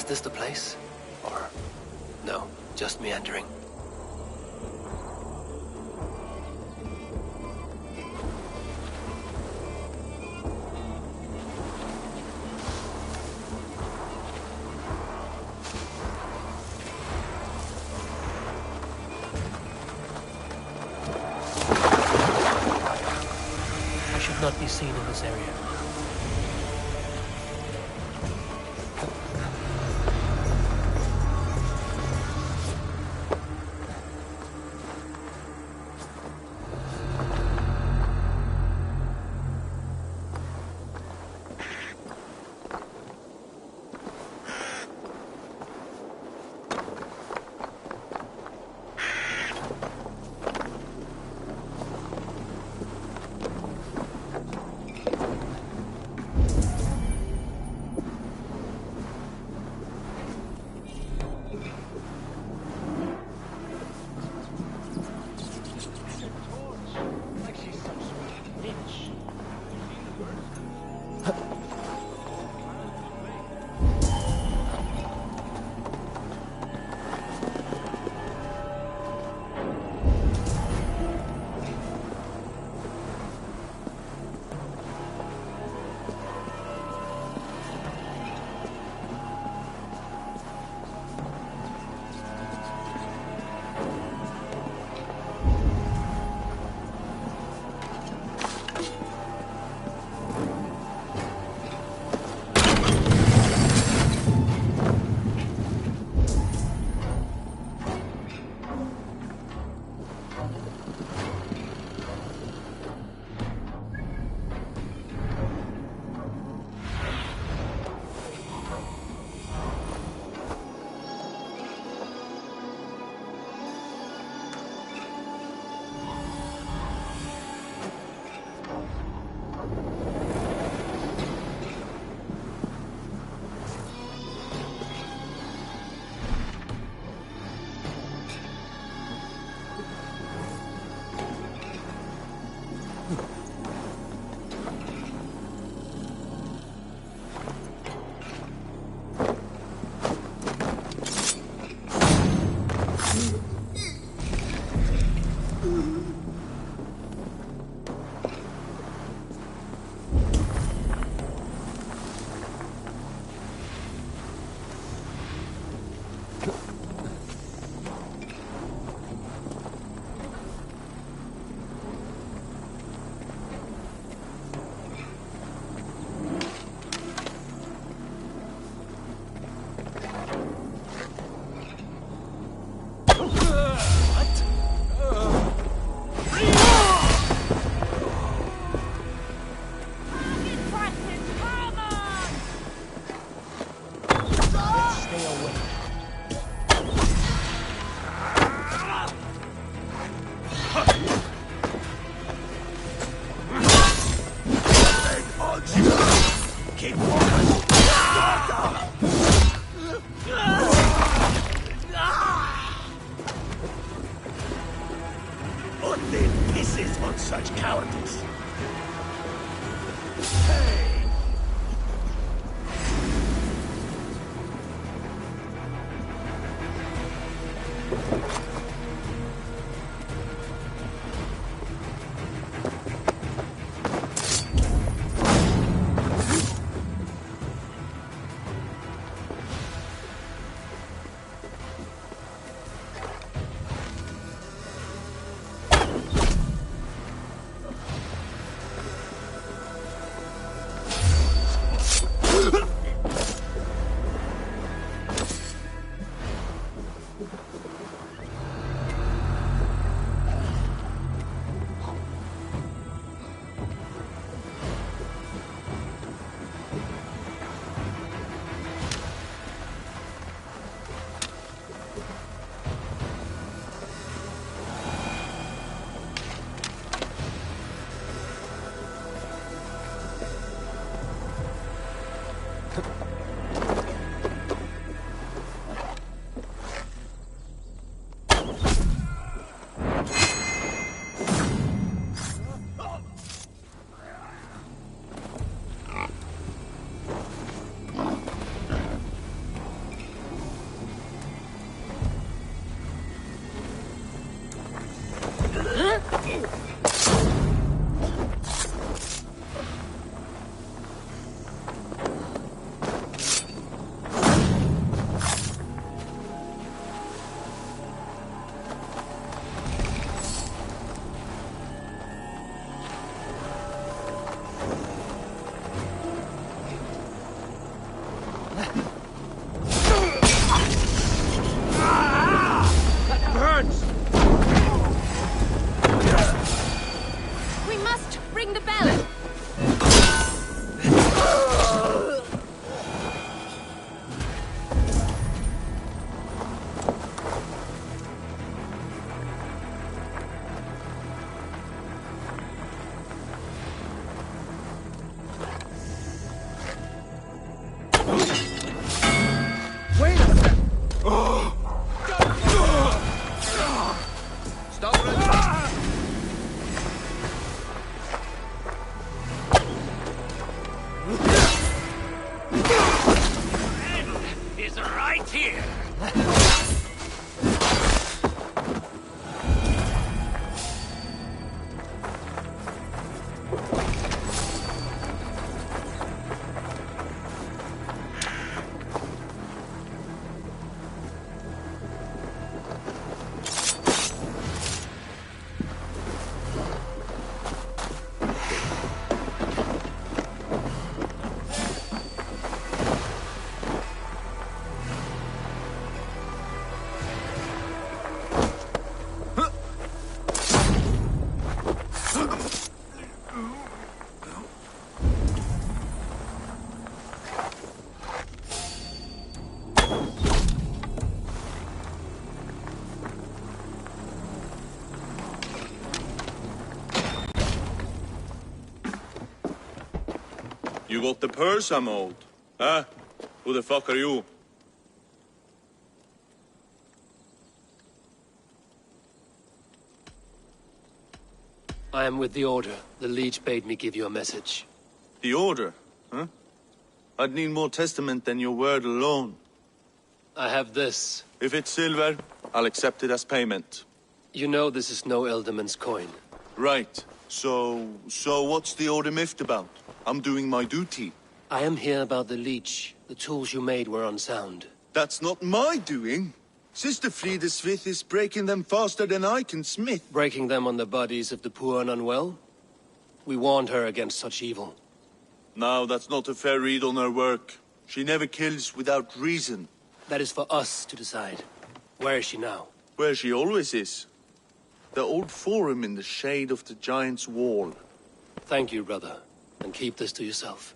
Is this the place? Or... no, just meandering? I should not be seen in this area. such cowardice. You got the purse I'm owed? Huh? Who the fuck are you? I am with the Order. The Leech bade me give you a message. The Order? Huh? I'd need more testament than your word alone. I have this. If it's silver, I'll accept it as payment. You know this is no Elderman's coin. Right. So what's the Order miffed about? I'm doing my duty. I am here about the Leech. The tools you made were unsound. That's not my doing. Sister Frida Smith is breaking them faster than I can smith. Breaking them on the bodies of the poor and unwell? We warned her against such evil. No, that's not a fair read on her work. She never kills without reason. That is for us to decide. Where is she now? Where she always is. The old forum in the shade of the Giant's Wall. Thank you, brother. And keep this to yourself.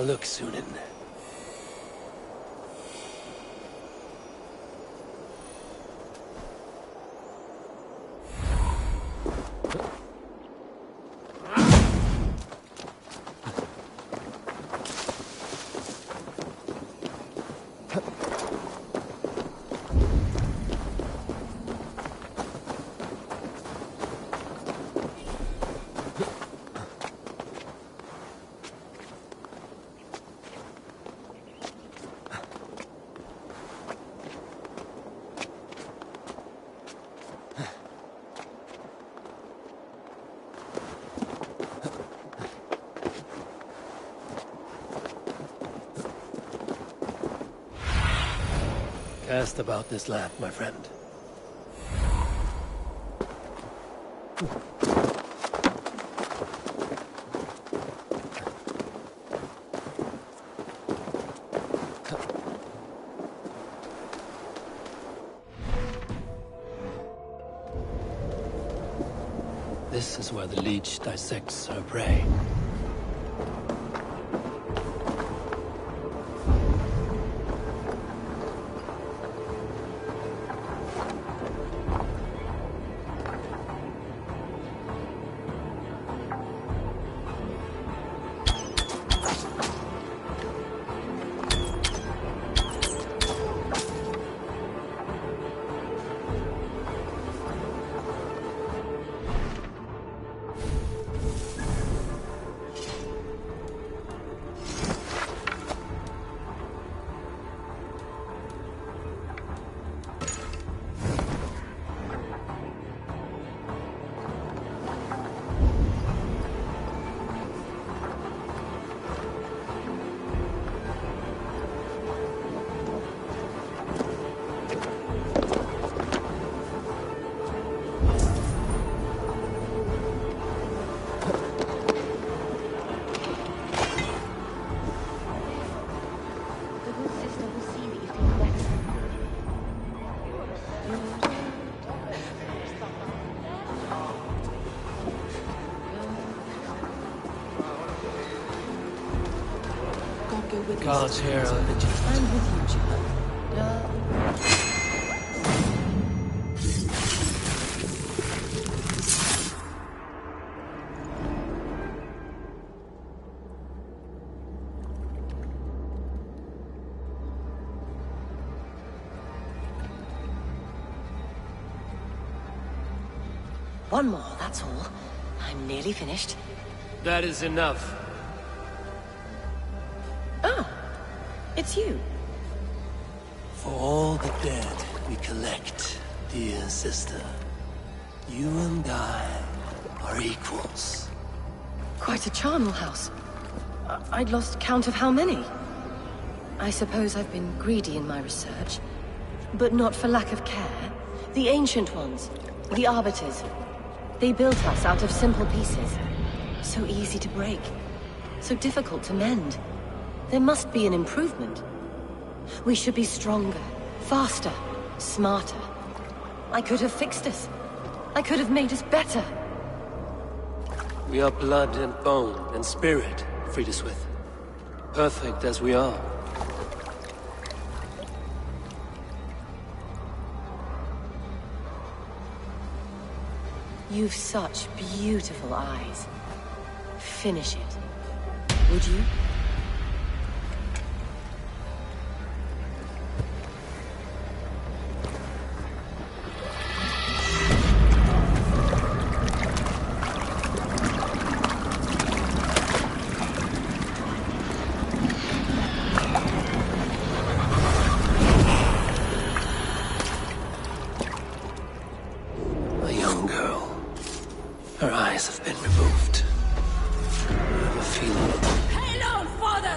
look, Sunan. Cast about this land, my friend. This is where the leech dissects her prey. God's here are vigilant. I'm with you, John. One more, that's all. I'm nearly finished. That is enough. It's you. For all the dead we collect, dear sister, you and I are equals. Quite a charnel house. I'd lost count of how many. I suppose I've been greedy in my research, but not for lack of care. The ancient ones, the arbiters, they built us out of simple pieces. So easy to break, so difficult to mend. There must be an improvement. We should be stronger, faster, smarter. I could have fixed us. I could have made us better. We are blood and bone and spirit, Friedeswith. Perfect as we are. You've such beautiful eyes. Finish it. Would you? Her eyes have been removed. I have a feeling. Hello, Father!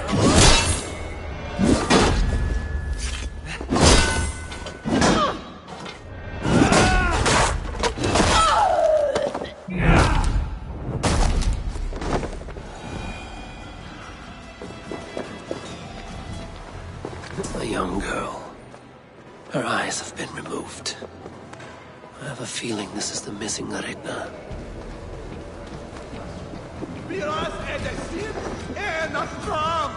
A young girl. Her eyes have been removed. I have a feeling this is the missing Aretna. Wir aus Edesir, not from.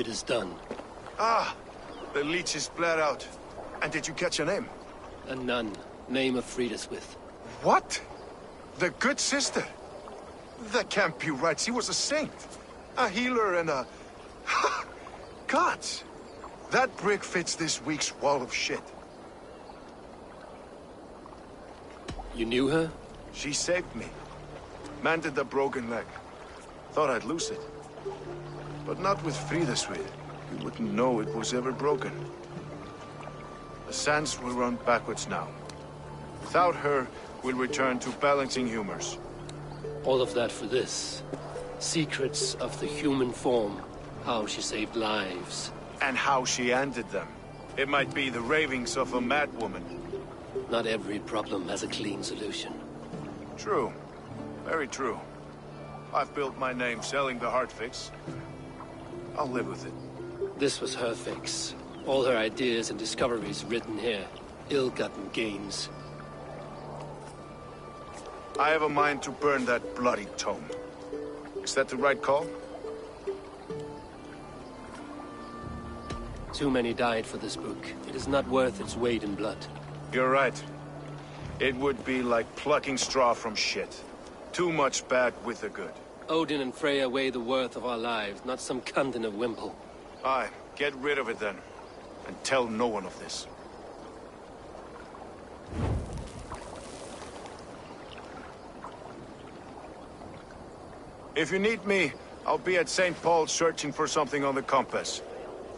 it is done. Ah, the leech is bled out. And did you catch her name? A nun, name of Frideswith. What? The good sister? That can't be right. She was a saint. A healer and a... Gods! That brick fits this week's wall of shit. You knew her? She saved me. Mended the broken leg. Thought I'd lose it. But not with Frideswith. You wouldn't know it was ever broken. The sands will run backwards now. Without her, we'll return to balancing humors. All of that for this. Secrets of the human form. How she saved lives. And how she ended them. It might be the ravings of a madwoman. Not every problem has a clean solution. True. Very true. I've built my name selling the heart fix. I'll live with it. This was her fix. All her ideas and discoveries written here. Ill-gotten gains. I have a mind to burn that bloody tome. Is that the right call? Too many died for this book. It is not worth its weight in blood. You're right. It would be like plucking straw from shit. Too much bad with the good. Odin and Freya weigh the worth of our lives, not some cunt in a wimple. Aye, get rid of it then. And tell no one of this. If you need me, I'll be at St. Paul's searching for something on the compass.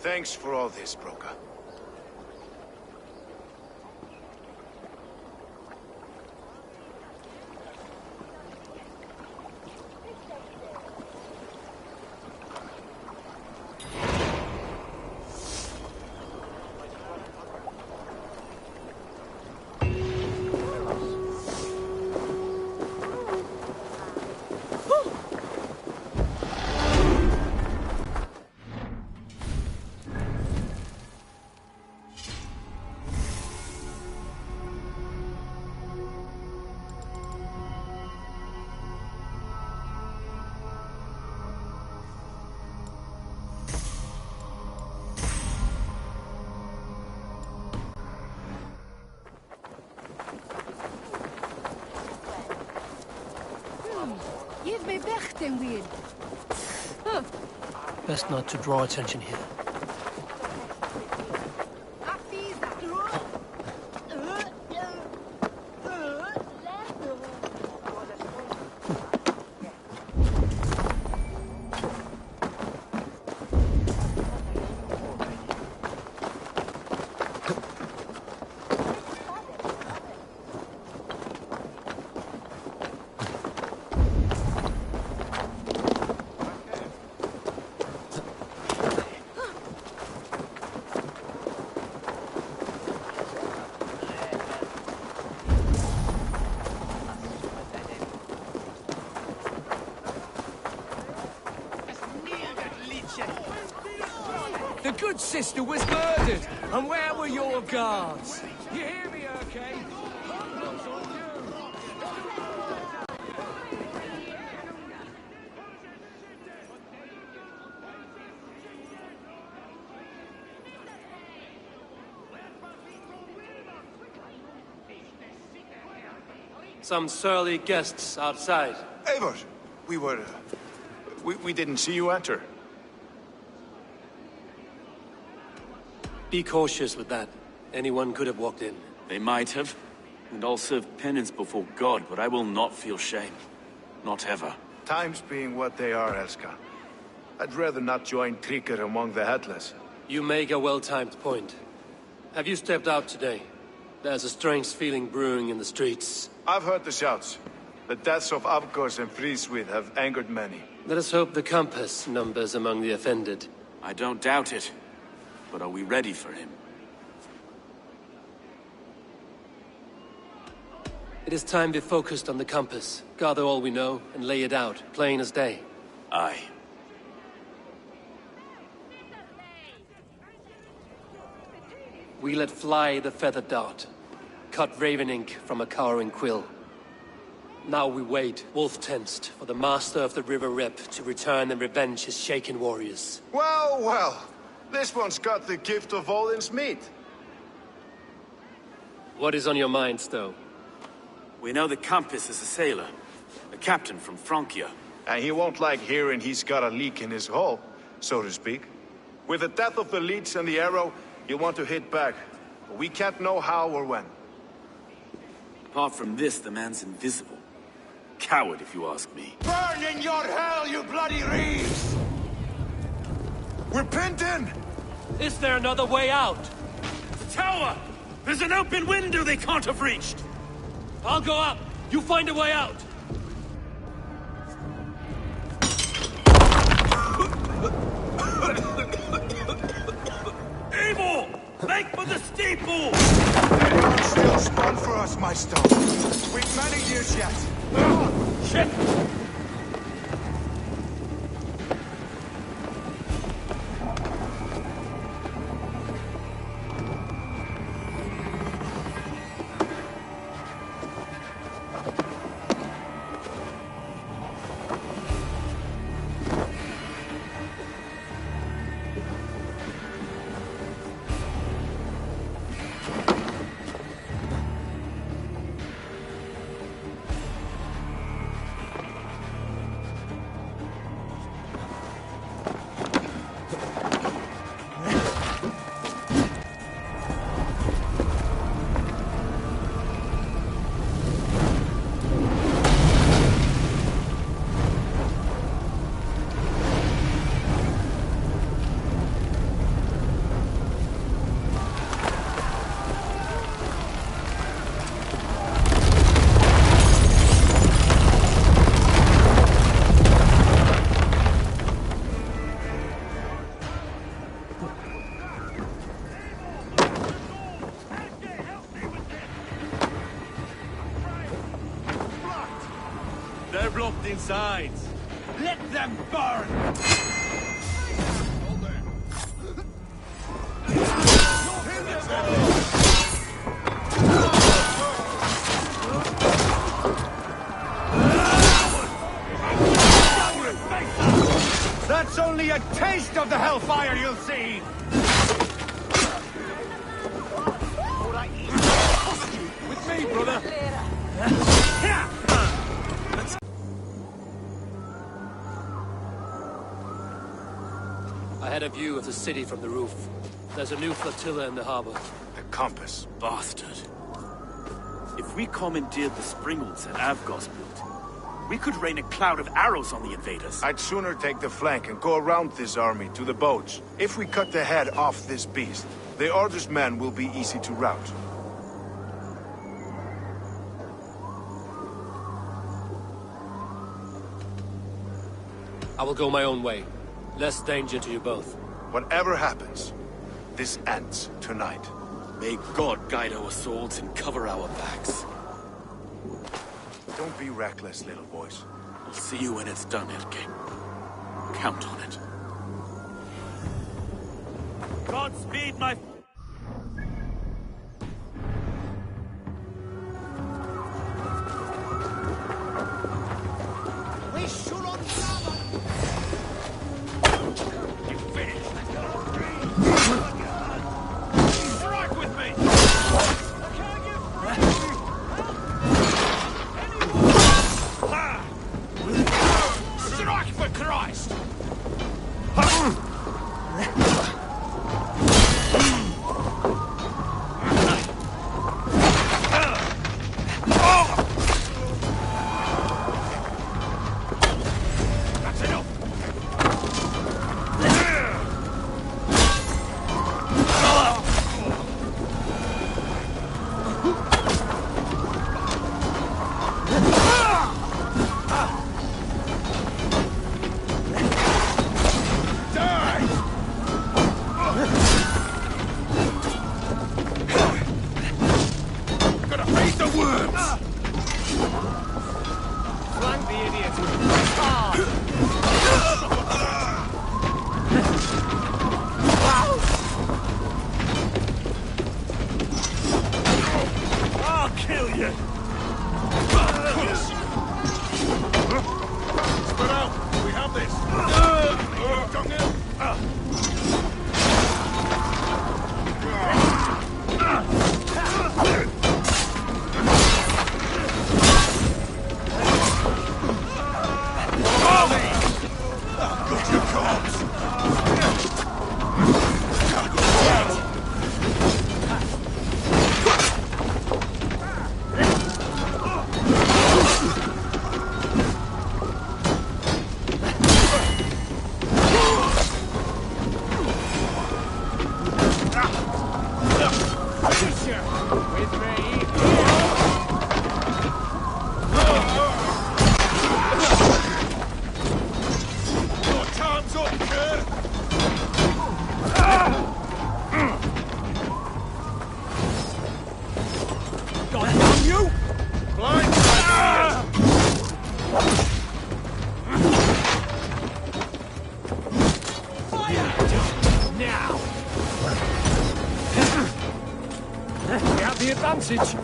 Thanks for all this, Broka. Give me back then, Will. Best not to draw attention here. The good sister was murdered, and where were your guards? You hear me, okay? Some surly guests outside. Eivor! We didn't see you enter. Be cautious with that. Anyone could have walked in. They might have. And I'll serve penance before God, but I will not feel shame. Not ever. Times being what they are, Elska. I'd rather not join Tryggr among the headless. You make a well-timed point. Have you stepped out today? There's a strange feeling brewing in the streets. I've heard the shouts. The deaths of Avgos and Frideswith have angered many. Let us hope the compass numbers among the offended. I don't doubt it. But are we ready for him? It is time to be focused on the compass. Gather all we know and lay it out, plain as day. Aye. We let fly the feathered dart. Cut raven ink from a cowering quill. Now we wait, wolf-tensed, for the master of the River Rip to return and revenge his shaken warriors. Well, well. This one's got the gift of Odin's meat. What is on your mind, Stowe? We know that Campus is a sailor. A captain from Francia. And he won't like hearing he's got a leak in his hull, so to speak. With the death of the leech and the arrow, he'll want to hit back. But we can't know how or when. Apart from this, the man's invisible. Coward, if you ask me. Burn in your hell, you bloody reeves! We're pinned in! Is there another way out? The tower! There's an open window they can't have reached! I'll go up! You find a way out! Evil! Make for the steeple! Anyone still spun for us, my stone. We've many years yet. Shit! They're blocked inside. Let them burn! That's only a taste of the hellfire you'll see! With me, brother! I had a view of the city from the roof. There's a new flotilla in the harbor. The compass. Bastard. If we commandeered the springholds that Avgos built, we could rain a cloud of arrows on the invaders. I'd sooner take the flank and go around this army to the boats. If we cut the head off this beast, the Order's men will be easy to rout. I will go my own way. Less danger to you both. Whatever happens, this ends tonight. May God guide our swords and cover our backs. Don't be reckless, little boys. I'll see you when it's done, Erke. Count on it. Godspeed, my... have the advantage.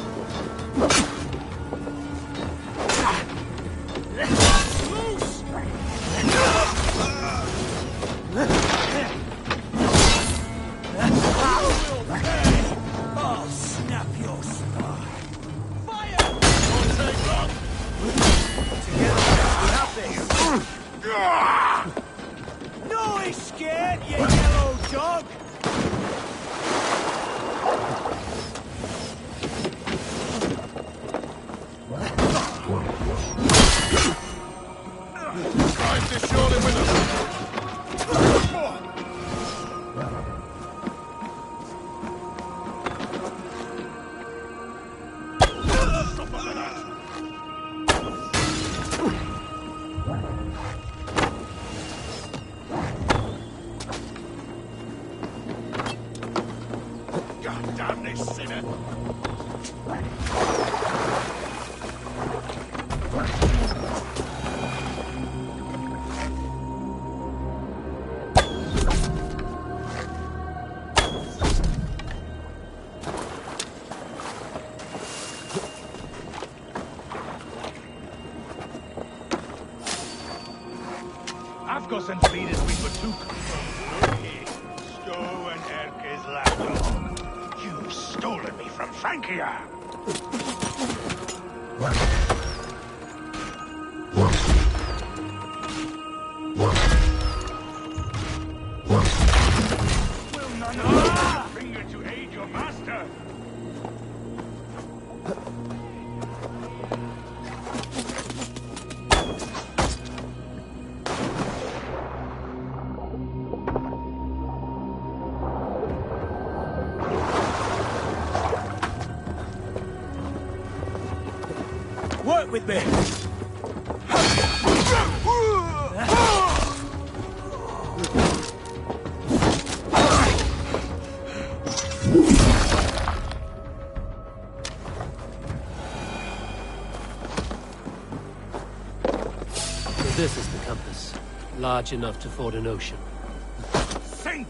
Oh, snap your spine. No escape, you yellow dog! Time to surely with us. God damn this sinner! I've got some feeders we partook. Stow and Erke's lapdog. You've stolen me from Frankia. Will none of you lift a finger to aid your master? Work with me! So this is the compass. Large enough to ford an ocean. Sink!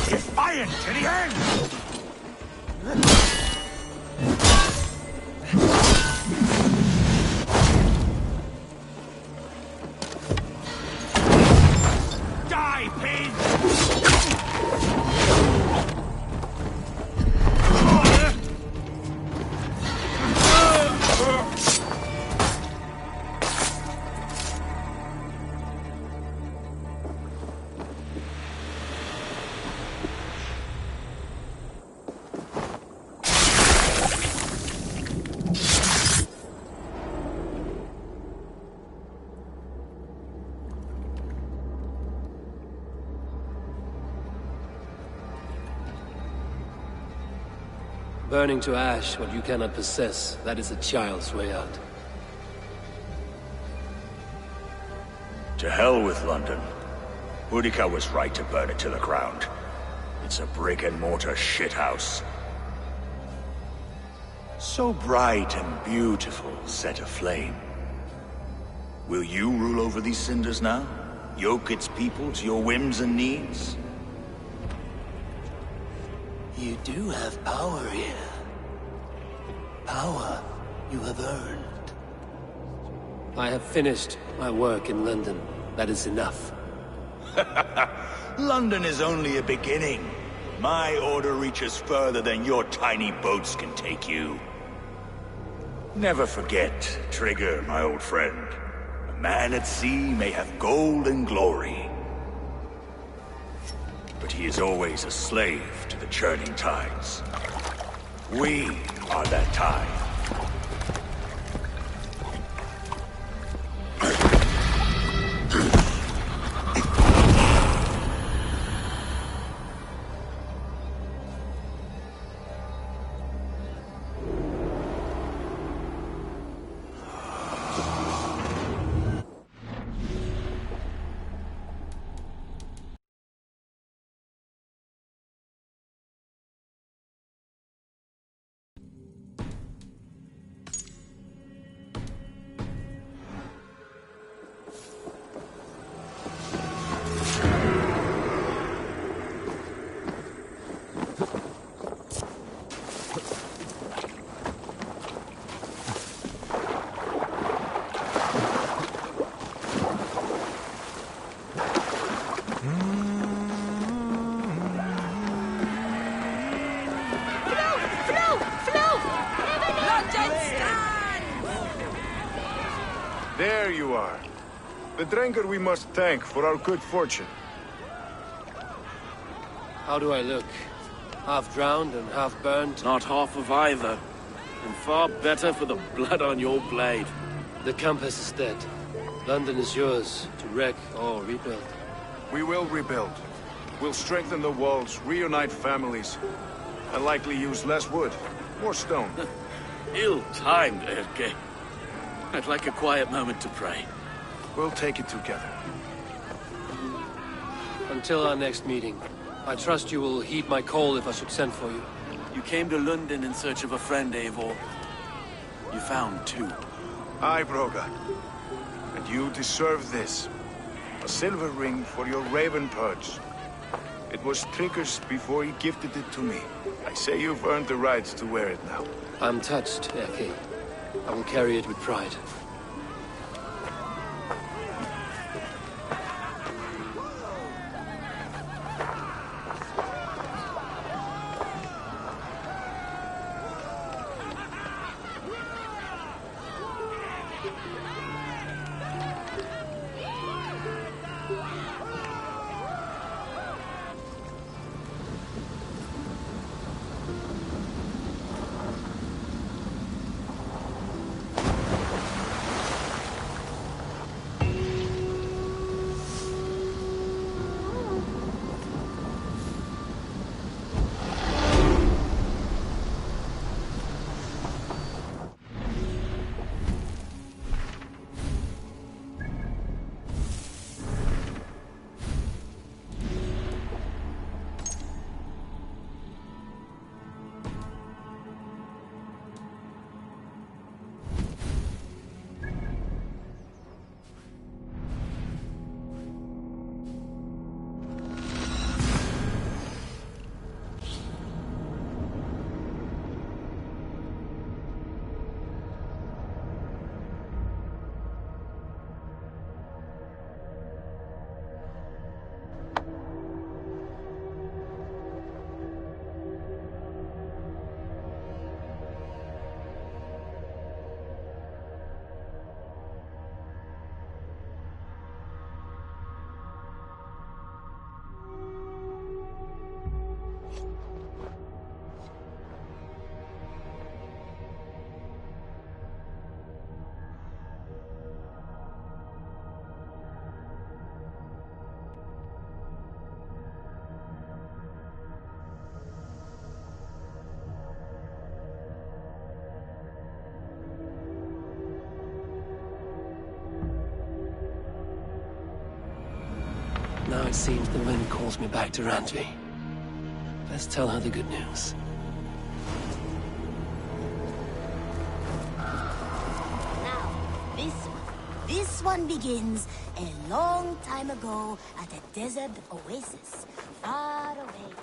Defiant to the end! Die, pig! Burning to ash what you cannot possess, that is a child's way out. To hell with London. Boudica was right to burn it to the ground. It's a brick-and-mortar shithouse. So bright and beautiful, set aflame. Will you rule over these cinders now? Yoke its people to your whims and needs? You do have power here. Power you have earned. I have finished my work in London. That is enough. London is only a beginning. My order reaches further than your tiny boats can take you. Never forget, Trigger, my old friend. A man at sea may have gold and glory, but he is always a slave to the churning tides. We are that tide. There you are. The drinker we must thank for our good fortune. How do I look? Half drowned and half burnt? Not half of either. And far better for the blood on your blade. The Compass is dead. London is yours, to wreck or rebuild. We will rebuild. We'll strengthen the walls, reunite families, and likely use less wood, more stone. Ill-timed, Erke. I'd like a quiet moment to pray. We'll take it together. Until our next meeting, I trust you will heed my call if I should send for you. You came to London in search of a friend, Eivor. You found two. Aye, Broga. And you deserve this. A silver ring for your raven purge. It was Trigger's before he gifted it to me. I say you've earned the right to wear it now. I'm touched, Erke. I will carry it with pride. Now it seems the wind calls me back to Randvi. Let's tell her the good news. Now, this one begins a long time ago at a desert oasis, far away.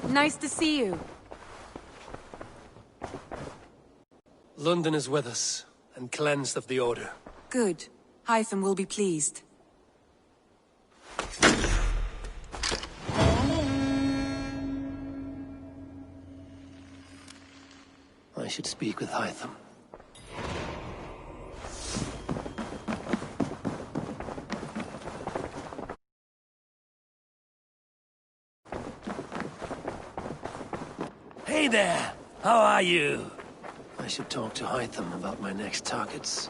Nice to see you. London is with us, and cleansed of the Order. Good. Hytham will be pleased. I should speak with Hytham. Hey there! How are you? I should talk to Hytham about my next targets.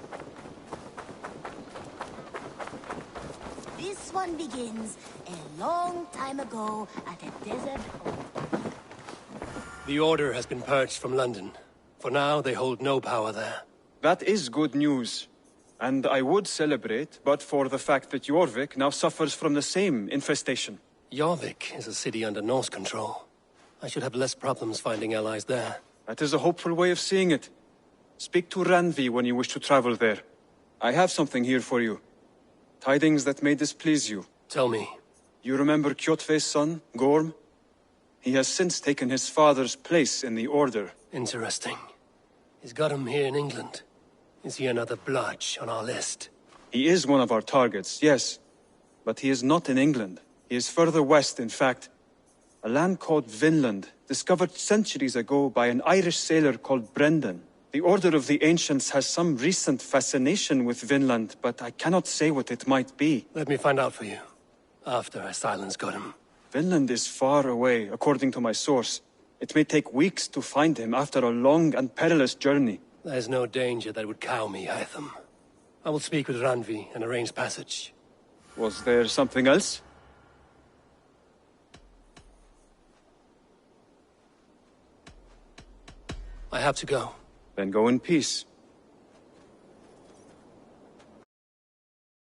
This one begins a long time ago at a desert oasis. The Order has been purged from London. For now, they hold no power there. That is good news. And I would celebrate, but for the fact that Jorvik now suffers from the same infestation. Jorvik is a city under Norse control. I should have less problems finding allies there. That is a hopeful way of seeing it. Speak to Randvi when you wish to travel there. I have something here for you. Tidings that may displease you. Tell me. You remember Kjotve's son, Gorm? He has since taken his father's place in the Order. Interesting. He's got him here in England. Is he another blotch on our list? He is one of our targets, yes. but he is not in England. He is further west, in fact. A land called Vinland, discovered centuries ago by an Irish sailor called Brendan. The Order of the Ancients has some recent fascination with Vinland, but I cannot say what it might be. Let me find out for you, after I silence Gotham. Vinland is far away, according to my source. It may take weeks to find him after a long and perilous journey. There's no danger that would cow me, Hytham. I will speak with Ranvi and arrange passage. Was there something else? I have to go. Then go in peace.